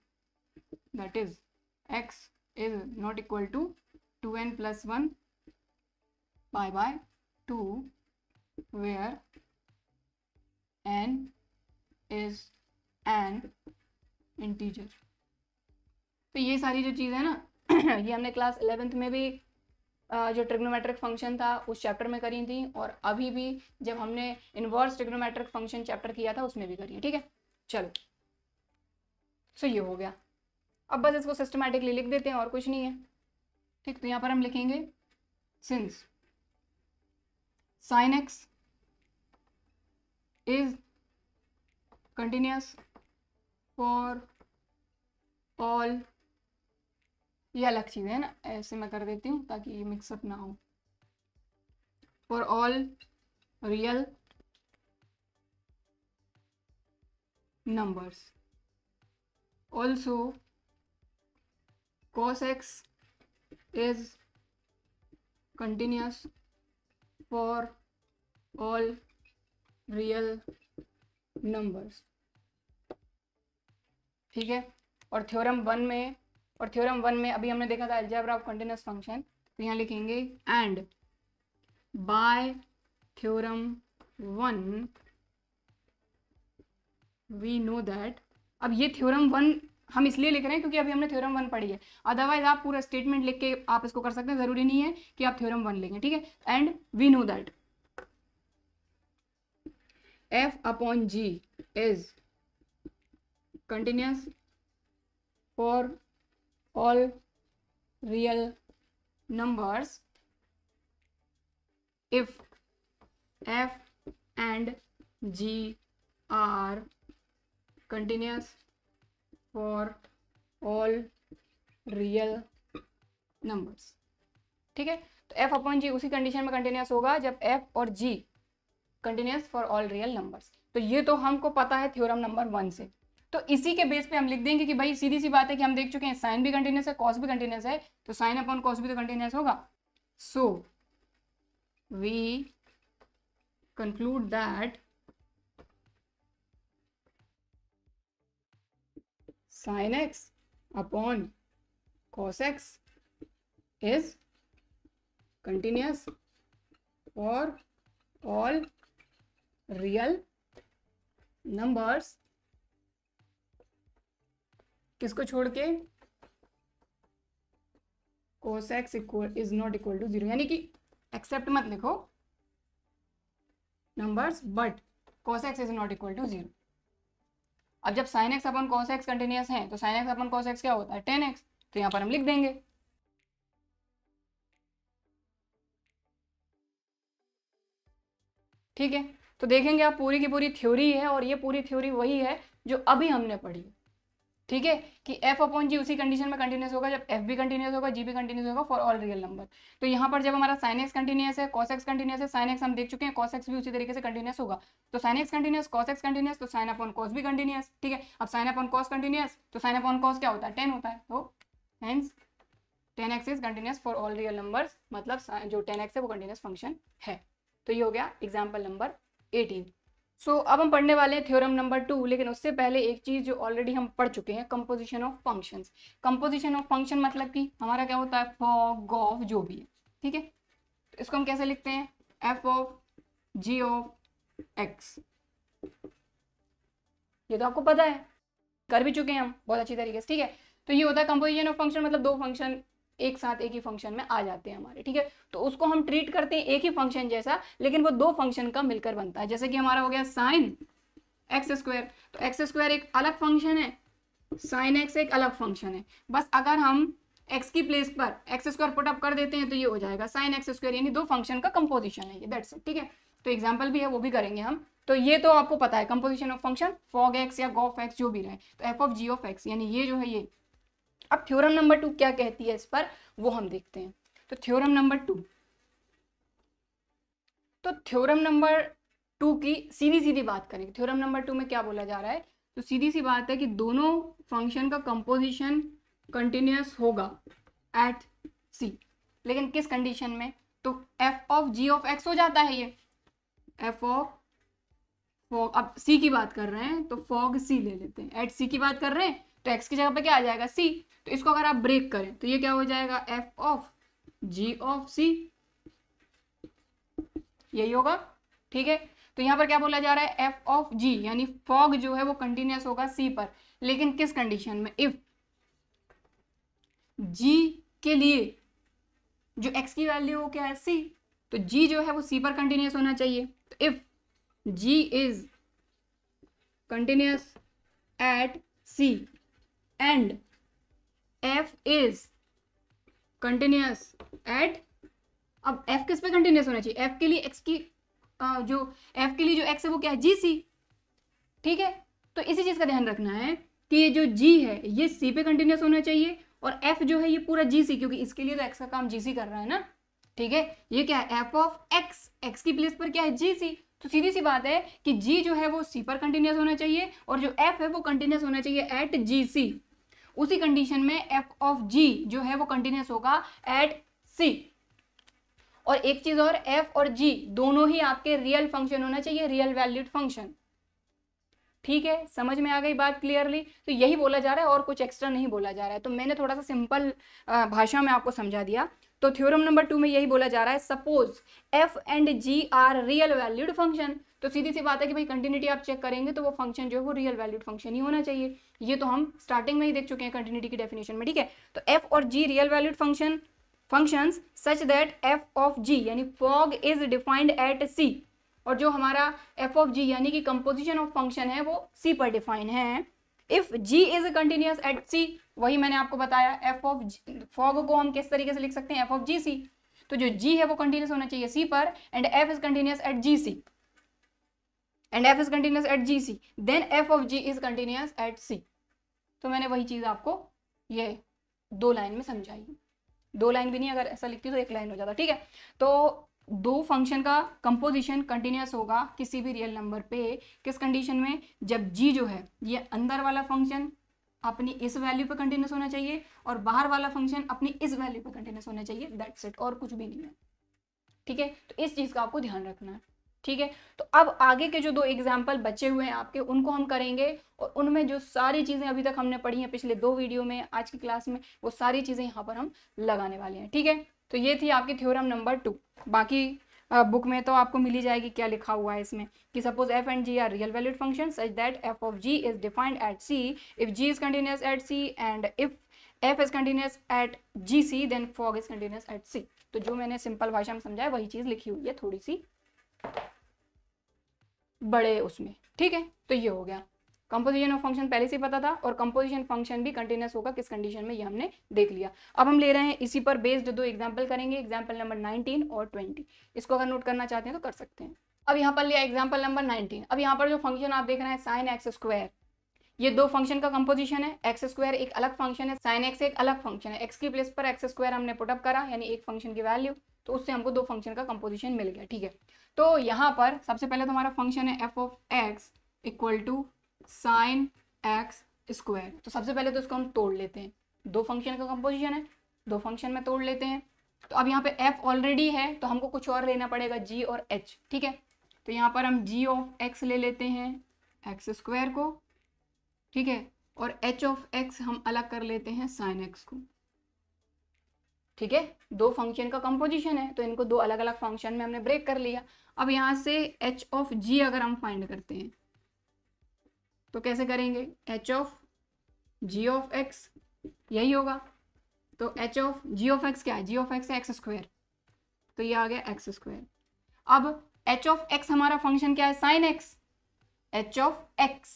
that is x is not equal to 2n + 1 pi by 2 where n is an integer. तो ये सारी जो चीज़ है ना ये हमने क्लास 11th में भी जो ट्रिग्नोमेट्रिक फंक्शन था उस चैप्टर में करी थी, और अभी भी जब हमने इनवर्स ट्रिग्नोमेट्रिक फंक्शन चैप्टर किया था उसमें भी करी है। ठीक है, चलो, सो ये हो गया। अब बस इसको सिस्टमैटिकली लिख देते हैं और कुछ नहीं है। ठीक, तो यहाँ पर हम लिखेंगे since sin x is continuous for all, ये अलग चीज़ है ना, ऐसे मैं कर देती हूँ ताकि ये मिक्सअप ना हो, for all real numbers. Also cos x is continuous for all real numbers. ठीक है, और थ्योरम 1 में अभी हमने देखा था अलजेब्रा ऑफ कंटिन्यूअस फंक्शन, तो यहाँ लिखेंगे and by theorem 1 we know that. अब ये थ्योरम 1 हम इसलिए लिख रहे हैं क्योंकि अभी हमने थ्योरम 1 पढ़ी है, अदरवाइज आप पूरा स्टेटमेंट लिख के आप इसको कर सकते हैं, जरूरी नहीं है कि आप थ्योरम 1 लिखें। ठीक है, and we know that f upon g is continuous for all real numbers if f and g are continuous for all real numbers. ठीक है। तो एफ अपॉन जी उसी कंडीशन में कंटिन्यूस होगा जब एफ और G continuous for all real numbers. तो ये तो हमको पता है थ्योरम नंबर 1 से। तो इसी के बेस पे हम लिख देंगे कि भाई सीधी सी बात है कि हम देख चुके हैं साइन भी कंटिन्यूस है, कॉस भी कंटिन्यूस है, तो साइन अपॉन कॉस भी तो कंटिन्यूस होगा। So we conclude that sin x upon cos x is continuous for all real numbers, किसको छोड़ के, cos x is not equal to 0, यानी कि एक्सेप्ट मत लिखो numbers but cos x is not equal to 0। अब जब sin x अपन cos x कंटिन्यूस है तो sin x अपन cos x क्या होता है 10x, तो यहां पर हम लिख देंगे। ठीक है, तो देखेंगे आप पूरी की पूरी थ्योरी है और ये पूरी थ्योरी वही है जो अभी हमने पढ़ी। ठीक है, कि f अपॉन जी उसी कंडीशन में कंटिन्यूस होगा जब f भी कंटिन्यूस होगा, g भी कंटिन्यूस होगा फॉर ऑल रियल नंबर। तो यहाँ पर जब हमारा sin x कंटिन्यूस है, cos x कंटिन्यूस है, sin x हम देख चुके हैं, cos x भी उसी तरीके से कंटिन्यूस होगा। तो sin x continuous, cos x continuous, तो sin अपॉन cos भी कंटिन्यूस। ठीक है, अब sin अपॉन cos कंटिन्यूस, तो sin अपॉन cos क्या होता है 10 होता है, तो hence 10x is continuous for all real numbers, मतलब जो 10x है वो कंटिन्यूस फंक्शन है। तो ये हो गया एग्जाम्पल नंबर 18। सो अब हम पढ़ने वाले हैं थ्योरम नंबर 2, लेकिन उससे पहले एक चीज जो ऑलरेडी हम पढ़ चुके हैं, composition of functions. Composition of function मतलब कि हमारा क्या होता है, फॉग ऑफ जो भी है। ठीक है, तो इसको हम कैसे लिखते हैं, f of ji of x. ये तो आपको पता है, कर भी चुके हैं हम बहुत अच्छी तरीके से। ठीक है, तो ये होता है कंपोजिशन ऑफ फंक्शन, मतलब दो फंक्शन एक साथ एक ही फंक्शन में आ जाते हैं हमारे। ठीक है, तो उसको हम ट्रीट करते हैं एक ही फंक्शन जैसा, लेकिन वो दो फंक्शन का मिलकर बनता है। जैसे कि हमारा हो गया साइन एक्स स्क्वायर, तो एक्स स्क्वायर एक अलग फंक्शन है, साइन एक्स एक अलग फंक्शन है। बस अगर हम एक्स की प्लेस पर एक्स स्क्वायर पुट अप कर देते हैं तो ये हो जाएगा साइन एक्स स्क्वायर, यानी दो फंक्शन का कंपोजिशन है ये, दैट्स इट। ठीक है, तो एग्जाम्पल भी है वो भी करेंगे हम। तो ये तो आपको पता है composition of function, fog x या गॉफ एक्स जो भी रहे, तो f of ji of x, यानी ये जो है ये। अब थ्योरम नंबर 2 क्या कहती है इस पर, वो हम देखते हैं। तो थ्योरम नंबर 2, तो थ्योरम नंबर 2 की सीधी सीधी बात करेंगे। थ्योरम नंबर 2 में क्या बोला जा रहा है, तो सीधी सी बात है कि दोनों फंक्शन का कंपोजिशन कंटिन्यूस होगा एट सी, लेकिन किस कंडीशन में, तो f of ji of x हो जाता है ये, एफ ऑफ फॉग, अब सी की बात कर रहे हैं तो फॉग सी ले लेते हैं, एट सी की बात कर रहे हैं तो एक्स की जगह पे क्या आ जाएगा सी, तो इसको अगर आप ब्रेक करें तो ये क्या हो जाएगा, एफ ऑफ जी ऑफ सी, यही होगा। ठीक है, तो यहाँ पर क्या बोला जा रहा है, एफ ऑफ जी यानी फॉग जो है वो कंटिन्यूस होगा सी पर, लेकिन किस कंडीशन में, इफ जी के लिए जो एक्स की वैल्यू हो क्या है सी, तो जी जो है वो सी पर कंटिन्यूस होना चाहिए। तो if ji is continuous at C and F is continuous at, अब एफ किस पे कंटिन्यूस होना चाहिए, एफ के लिए एक्स की जो एफ के लिए जो एक्स है वो क्या है जी सी। ठीक है, तो इसी चीज का ध्यान रखना है कि ये जो जी है ये सी पे कंटिन्यूस होना चाहिए और एफ जो है ये पूरा जी सी, क्योंकि इसके लिए तो एक्स का काम जी सी कर रहा है ना। ठीक है, ये क्या है, एफ ऑफ एक्स, एक्स की प्लेस पर क्या है जी सी, तो सीधी सी बात है कि जी जो है वो सी पर कंटिन्यूस होना चाहिए और जो एफ है वो कंटिन्यूस होना चाहिए एट जी सी। उसी कंडीशन में एफ ऑफ जी जो है वो कंटिन्यूस होगा एट सी। और एक चीज और, एफ और जी दोनों ही आपके रियल फंक्शन होना चाहिए, रियल वैल्यूड फंक्शन। ठीक है, समझ में आ गई बात क्लियरली, तो यही बोला जा रहा है और कुछ एक्स्ट्रा नहीं बोला जा रहा है। तो मैंने थोड़ा सा सिंपल भाषा में आपको समझा दिया। तो थ्योरम नंबर 2 में यही बोला जा रहा है, suppose F and ji are real valued function, तो सीधी सी बात है कि भाई कंटिन्यूटी आप चेक करेंगे तो वो फंक्शन जो है वो रियल वैल्यूड फंक्शन ही होना चाहिए। ये तो हम स्टार्टिंग में ही देख चुके हैं कंटिन्यूटी की डेफिनेशन में। ठीक है, तो एफ और G real valued functions such that F of G यानी fog is defined at C, और जो हमारा एफ ऑफ जी यानी कि कंपोजिशन ऑफ फंक्शन है वो सी पर डिफाइन है। If ji is continuous at C, वही मैंने आपको बताया, एफ ऑफ फॉग को हम किस तरीके से लिख सकते हैं, एफ ऑफ जी सी, तो जो जी है वो कंटिन्यूस होना चाहिए सी पर and F is continuous at G C, and F is continuous at G C, then F of G is continuous at C. तो मैंने वही चीज आपको ये 2 लाइन में समझाई। 2 लाइन भी नहीं, अगर ऐसा लिखती तो 1 लाइन हो जाता, ठीक है। तो 2 फंक्शन का कंपोजिशन कंटिन्यूस होगा किसी भी रियल नंबर पे, किस कंडीशन में, जब जी जो है ये अंदर वाला फंक्शन अपनी इस वैल्यू पे कंटिन्यूस होना चाहिए और बाहर वाला फंक्शन अपनी इस वैल्यू पे कंटिन्यूस होना चाहिए, दैट्स इट, और कुछ भी नहीं है, ठीक है। तो इस चीज का आपको ध्यान रखना है, ठीक है। तो अब आगे के जो 2 एग्जाम्पल बचे हुए हैं आपके, उनको हम करेंगे और उनमें जो सारी चीजें अभी तक हमने पढ़ी हैं पिछले 2 वीडियो में, आज की क्लास में, वो सारी चीजें यहाँ पर हम लगाने वाले हैं, ठीक है। तो ये थी आपकी थ्योरम नंबर 2। बाकी बुक में तो आपको मिल ही जाएगी क्या लिखा हुआ है इसमें, कि suppose F and ji are real valued function such that F of G is defined at C if ji is continuous at C and if F is continuous at G C then fog is continuous at C. तो जो मैंने सिंपल भाषा में समझाया वही चीज लिखी हुई है, थोड़ी सी बड़े उसमें, ठीक है। तो ये हो गया, कंपोजिशन ऑफ फंक्शन पहले से पता था, और कंपोजिशन फंक्शन भी कंटिन्यूस होगा किस कंडीशन में, ये हमने देख लिया। अब हम ले रहे हैं इसी पर बेस्ड 2 एग्जांपल करेंगे, एग्जांपल नंबर 19 और 20। इसको अगर नोट करना चाहते हैं तो कर सकते हैं। अब यहाँ पर लिया एग्जांपल नंबर 19। अब यहाँ पर जो फंक्शन आप देख रहे हैं साइन एक्स स्क्वायर, ये 2 फंक्शन का कंपोजिशन है। एक्स स्क्वायर एक अलग फंक्शन है, साइन एक्स एक अलग फंक्शन है। एक्स की प्लेस पर एक्स स्क्वायर हमने पुटअप करा, यानी एक फंक्शन की वैल्यू, तो उससे हमको 2 फंक्शन का कंपोजिशन मिल गया, ठीक है। तो यहाँ पर सबसे पहले तो हमारा फंक्शन है f of x equal to sine x square. तो सबसे पहले तो इसको हम तोड़ लेते हैं, 2 फंक्शन का कंपोजिशन है, 2 फंक्शन में तोड़ लेते हैं। तो अब यहाँ पे f ऑलरेडी है तो हमको कुछ और लेना पड़ेगा, g और h, ठीक है। तो यहाँ पर हम g ऑफ x ले लेते हैं एक्स स्क्वायर को, ठीक है, और h ऑफ x हम अलग कर लेते हैं साइन x को, ठीक है। 2 फंक्शन का कंपोजिशन है तो इनको 2 अलग अलग फंक्शन में हमने ब्रेक कर लिया। अब यहाँ से h ऑफ g अगर हम फाइंड करते हैं तो कैसे करेंगे, h of g of x यही होगा। तो h of g of x क्या है, g ऑफ x है एक्स स्क्वायर, तो ये आ गया एक्स स्क्वायर। अब h ऑफ x हमारा फंक्शन क्या है, sine x, h of x,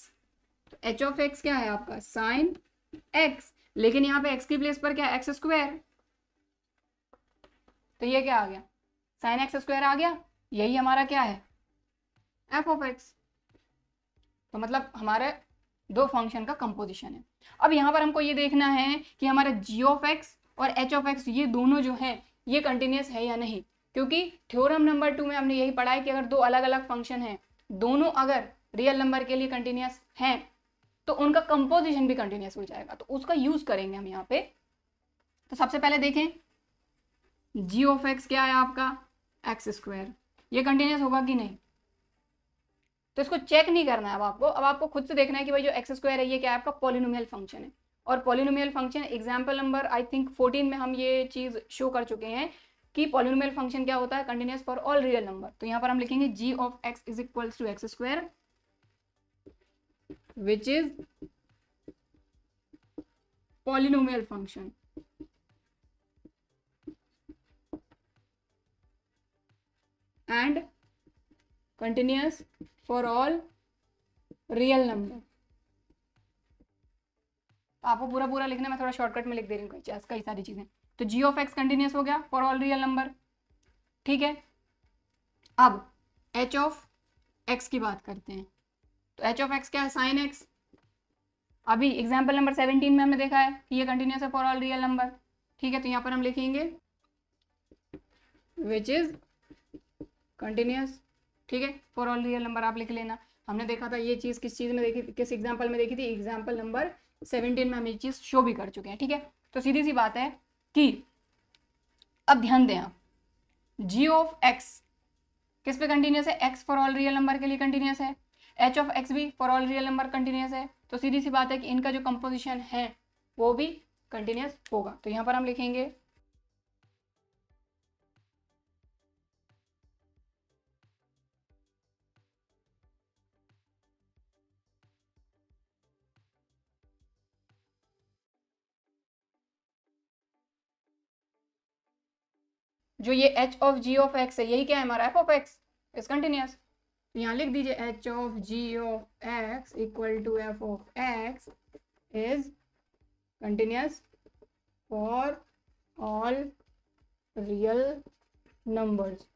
तो h ऑफ x क्या है आपका साइन x, लेकिन यहाँ पे x की प्लेस पर क्या है एक्स स्क्वायर, तो ये क्या आ गया साइन एक्स स्क्वायर आ गया, यही हमारा क्या है f ऑफ x। तो मतलब हमारे 2 फंक्शन का कंपोजिशन है। अब यहाँ पर हमको ये देखना है कि हमारा g ऑफ x और h ऑफ x ये दोनों जो हैं ये कंटिन्यूस है या नहीं, क्योंकि थ्योरम नंबर 2 में हमने यही पढ़ा है कि अगर 2 अलग अलग फंक्शन हैं, दोनों अगर रियल नंबर के लिए कंटिन्यूस हैं तो उनका कंपोजिशन भी कंटिन्यूस हो जाएगा, तो उसका यूज करेंगे हम यहाँ पे। तो सबसे पहले देखें g ऑफ x क्या है आपका एक्स स्क्वायर, ये कंटिन्यूस होगा कि नहीं, तो इसको चेक नहीं करना है अब आपको खुद से देखना है कि भाई जो एक्स स्क्वायर है ये क्या है आपका पॉलिनोमियल फंक्शन है। और polynomial function example number I think 14 में हम ये चीज शो कर चुके हैं कि पॉलिनोमियल फंक्शन क्या होता है, continuous for all real number. तो यहाँ पर हम लिखेंगे g of x is equals to x square which is polynomial function and continuous for all real number. आपको पूरा पूरा लिखना, मैं थोड़ा शॉर्टकट में लिख दे रही हूँ कई सारी चीजें। तो g ऑफ x कंटिन्यूस हो गया फॉर ऑल रियल नंबर, ठीक है। अब h ऑफ x की बात करते हैं, तो h ऑफ x क्या है साइन x। अभी एग्जाम्पल नंबर 17 में हमने देखा है कि ये कंटिन्यूस है फॉर ऑल रियल नंबर, ठीक है। तो यहाँ पर हम लिखेंगे विच इज कंटिन्यूस, ठीक है, फॉर ऑल रियल नंबर आप लिख लेना। हमने देखा था ये चीज़ किस चीज़ में देखी, किस एग्जाम्पल में देखी थी, एग्जाम्पल नंबर 17 में हम ये चीज़ शो भी कर चुके हैं, ठीक है। तो सीधी सी बात है कि अब ध्यान दें आप, g ऑफ x किस पे कंटिन्यूस है, x for all real number के लिए कंटिन्यूस है, h ऑफ x भी for all real number continuous है। तो सीधी सी बात है कि इनका जो कंपोजिशन है वो भी कंटिन्यूस होगा। तो यहाँ पर हम लिखेंगे जो ये h of g of x है यही क्या है हमारा f of x is continuous. तो यहाँ लिख दीजिए h of g of x equal to f of x is continuous for all real numbers.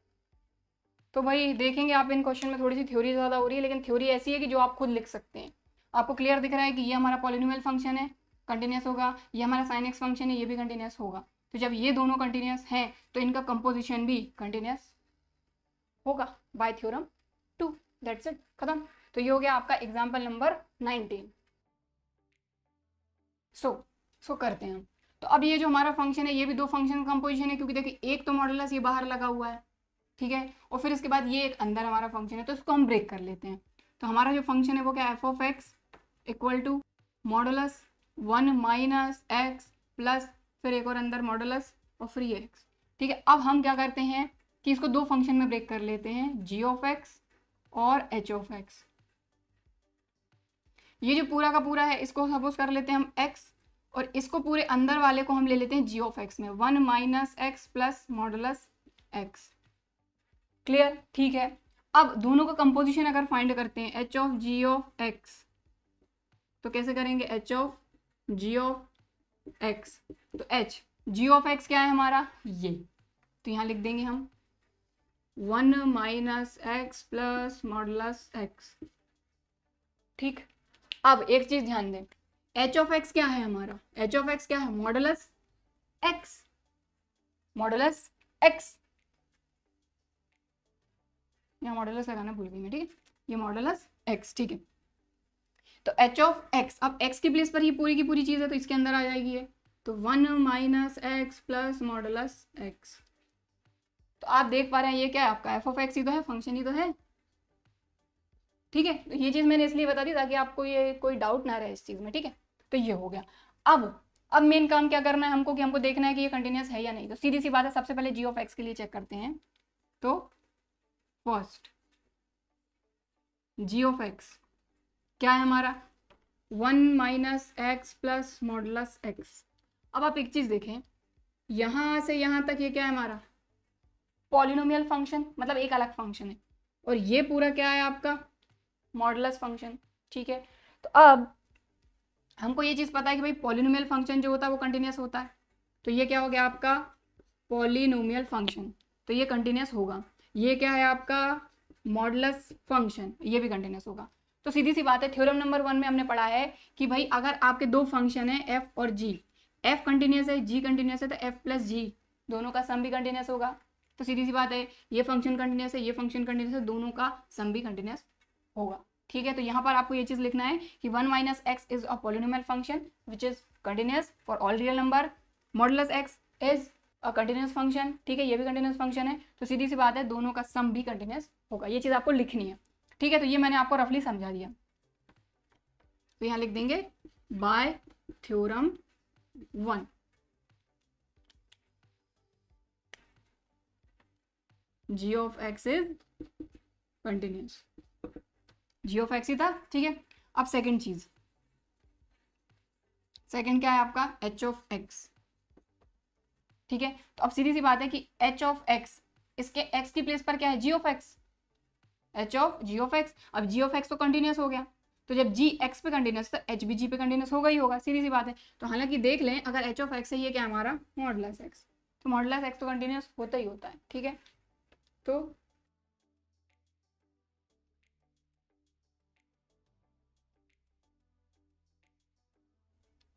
तो भाई देखेंगे आप इन क्वेश्चन में थोड़ी सी थ्योरी ज़्यादा हो रही है, लेकिन थ्योरी ऐसी है कि जो आप खुद लिख सकते हैं। आपको क्लियर दिख रहा है कि ये हमारा पॉलिनोमियल फंक्शन है, कंटिन्यूस होगा, ये हमारा साइन एक्स फंक्शन है, ये भी कंटिन्यूस होगा। तो जब ये दोनों कंटिन्यूस हैं तो इनका कंपोजिशन भी कंटिन्यूस होगा बाय थ्योरम 2। दैट्स इट, खत्म। तो ये हो गया आपका एग्जाम्पल नंबर 19। सो करते हैं हम। तो अब ये जो हमारा फंक्शन है ये भी दो फंक्शन कंपोजिशन है, क्योंकि देखिए एक तो मॉडुलस ये बाहर लगा हुआ है, ठीक है, और फिर इसके बाद ये एक अंदर हमारा फंक्शन है, तो इसको हम ब्रेक कर लेते हैं। तो हमारा जो फंक्शन है वो क्या है, f of x equal to modulus 1 minus x plus फिर एक और अंदर मॉडुलस और फ्री एक्स, ठीक है। अब हम क्या करते हैं कि इसको दो फंक्शन में ब्रेक कर लेते हैं, जी ऑफ एक्स और एच ऑफ एक्स। ये जो पूरा का पूरा है इसको सपोज कर लेते हैं हम एक्स, और इसको पूरे अंदर वाले को हम ले लेते हैं जी ऑफ एक्स में, 1 minus x plus modulus x. Clear, ठीक है। अब दोनों का कंपोजिशन अगर फाइंड करते हैं h of ji of x, तो कैसे करेंगे, h of ji of x, तो एच जी ऑफ एक्स क्या है हमारा ये, तो यहाँ लिख देंगे हम 1 minus x plus modulus x, ठीक। अब एक चीज ध्यान दें, एच ऑफ एक्स क्या है हमारा, एच ऑफ एक्स क्या है, मॉडुलस एक्स, मॉडुलस एक्स, यहाँ मॉडुलस लगाना भूल गई मैं, ठीक है, ये मॉडुलस एक्स, ठीक है। तो एच ऑफ एक्स, अब एक्स की प्लेस पर ये पूरी की पूरी चीज है तो इसके अंदर आ जाएगी ये, तो 1 minus x plus modulus x. तो आप देख पा रहे हैं ये क्या है आपका एफ ऑफ एक्स ही तो है, फंक्शन ही तो है, ठीक है। तो ये चीज मैंने इसलिए बता दी ताकि आपको ये कोई डाउट ना रहे इस चीज में, ठीक है। तो ये हो गया। अब मेन काम क्या करना है हमको, कि हमको देखना है कि ये कंटिन्यूस है या नहीं। तो सीधी सी बात है, सबसे पहले जी ऑफ एक्स के लिए चेक करते हैं। तो फर्स्ट जी ऑफ एक्स क्या है हमारा, 1 minus x plus modulus x. अब आप एक चीज देखें, यहां से यहां तक ये क्या है हमारा पॉलिनोमियल फंक्शन, मतलब एक अलग फंक्शन है, और ये पूरा क्या है आपका मॉडुलस फंक्शन, ठीक है। तो अब हमको ये चीज पता है कि भाई पॉलिनोमियल फंक्शन जो होता है वो कंटिन्यूस होता है, तो ये क्या हो गया आपका पॉलिनोमियल फंक्शन, तो ये कंटिन्यूस होगा। ये क्या है आपका मॉडुलस फंक्शन, ये भी कंटिन्यूस होगा। तो सीधी सी बात है, थ्योरम नंबर 1 में हमने पढ़ा है कि भाई अगर आपके दो फंक्शन है एफ और जी, एफ कंटिन्यूस है जी कंटिन्यूस है, तो एफ प्लस जी दोनों का सम भी कंटिन्यूस होगा। तो सीधी सी बात है, ये फंक्शन कंटिन्यूस है, ये फंक्शन कंटिन्यूस है, दोनों का सम भी कंटिन्यूस होगा, ठीक है। तो यहाँ पर आपको ये चीज लिखना है कि 1 minus x is a polynomial function which is continuous for all real number, modulus x is a continuous function, ठीक है, ये भी कंटिन्यूस फंक्शन है। तो सीधी सी बात है, दोनों का सम भी कंटिन्यूस होगा, ये चीज आपको लिखनी है, ठीक है। तो ये मैंने आपको रफली समझा दिया, तो यहाँ लिख देंगे by theorem 1 G of X is continuous, G of X ही था, ठीक है। अब सेकंड चीज, सेकंड क्या है आपका एच ऑफ एक्स, ठीक है। तो अब सीधी सी बात है कि एच ऑफ एक्स, इसके एक्स की प्लेस पर क्या है G of X, H of ji of X. अब जी ऑफ एक्स तो कंटिन्यूस हो गया, तो जब जी एक्स पे कंटिन्यूस तो एच भी जी पे कंटिन्यूस होगा ही होगा, सीधी सी बात है। तो हालांकि देख लें, अगर एच ऑफ एक्स है ये क्या हमारा मॉडुलस एक्स, तो मॉडुलस एक्स तो कंटिन्यूस होता ही होता है, ठीक है। तो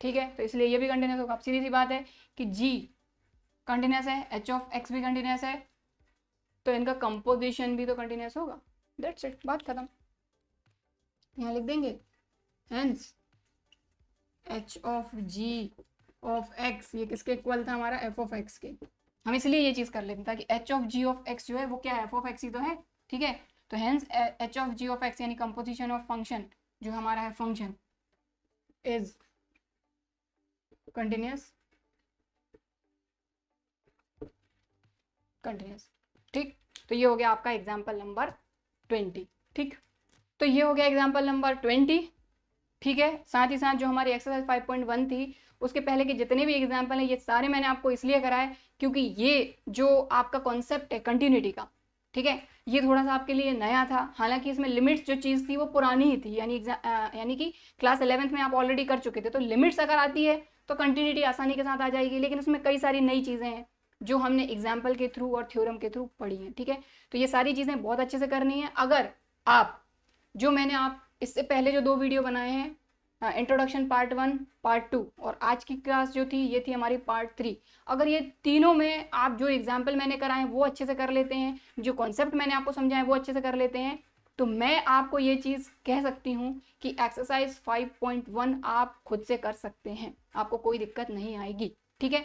ठीक है, तो इसलिए ये भी कंटिन्यूस होगा। अब सीधी सी बात है कि जी कंटिन्यूस है, एच ऑफ एक्स भी कंटिन्यूस है, तो इनका कंपोजिशन भी तो कंटिन्यूस होगा। दैट्स इट, बात खत्म। यहाँ लिख देंगे hence h of ji of x ये किसके इक्वल था हमारा एफ ऑफ एक्स के। हम इसलिए ये चीज कर लेते हैं ताकि h of ji of x जो है वो क्या है एफ ऑफ एक्स ही तो है, ठीक है। तो hence h of ji of x यानी कंपोजिशन ऑफ फंक्शन जो हमारा है फंक्शन इज कंटिन्यूस, कंटिन्यूस, ठीक। तो ये हो गया आपका एग्जाम्पल नंबर 20, ठीक। तो ये हो गया एग्जाम्पल नंबर 20, ठीक है। साथ ही साथ जो हमारी एक्सरसाइज 5.1 थी उसके पहले के जितने भी एग्जाम्पल हैं ये सारे मैंने आपको इसलिए कराए क्योंकि ये जो आपका कॉन्सेप्ट है कंटिन्यूटी का, ठीक है, ये थोड़ा सा आपके लिए नया था। हालांकि इसमें लिमिट्स जो चीज़ थी वो पुरानी ही थी, यानी कि क्लास 11th में आप ऑलरेडी कर चुके थे। तो लिमिट्स अगर आती है तो कंटिन्यूटी आसानी के साथ आ जाएगी, लेकिन उसमें कई सारी नई चीज़ें हैं जो हमने एग्जाम्पल के थ्रू और थ्योरम के थ्रू पढ़ी हैं, ठीक है। तो ये सारी चीज़ें बहुत अच्छे से करनी है। अगर आप जो मैंने आप इससे पहले जो 2 वीडियो बनाए हैं इंट्रोडक्शन पार्ट 1, पार्ट 2 और आज की क्लास जो थी ये थी हमारी पार्ट 3। अगर ये तीनों में आप जो एग्जाम्पल मैंने कराए वो अच्छे से कर लेते हैं, जो कॉन्सेप्ट मैंने आपको समझाए वो अच्छे से कर लेते हैं, तो मैं आपको ये चीज़ कह सकती हूँ कि एक्सरसाइज 5.1 आप खुद से कर सकते हैं, आपको कोई दिक्कत नहीं आएगी। ठीक है,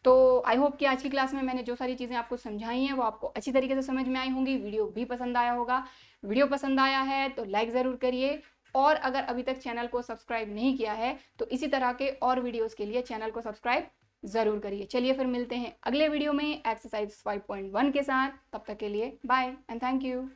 तो आई होप कि आज की क्लास में मैंने जो सारी चीज़ें आपको समझाई हैं वो आपको अच्छी तरीके से समझ में आई होंगी। वीडियो भी पसंद आया होगा। वीडियो पसंद आया है तो लाइक ज़रूर करिए, और अगर अभी तक चैनल को सब्सक्राइब नहीं किया है तो इसी तरह के और वीडियोस के लिए चैनल को सब्सक्राइब ज़रूर करिए। चलिए फिर मिलते हैं अगले वीडियो में एक्सरसाइज 5.1 के साथ। तब तक के लिए बाय एंड थैंक यू।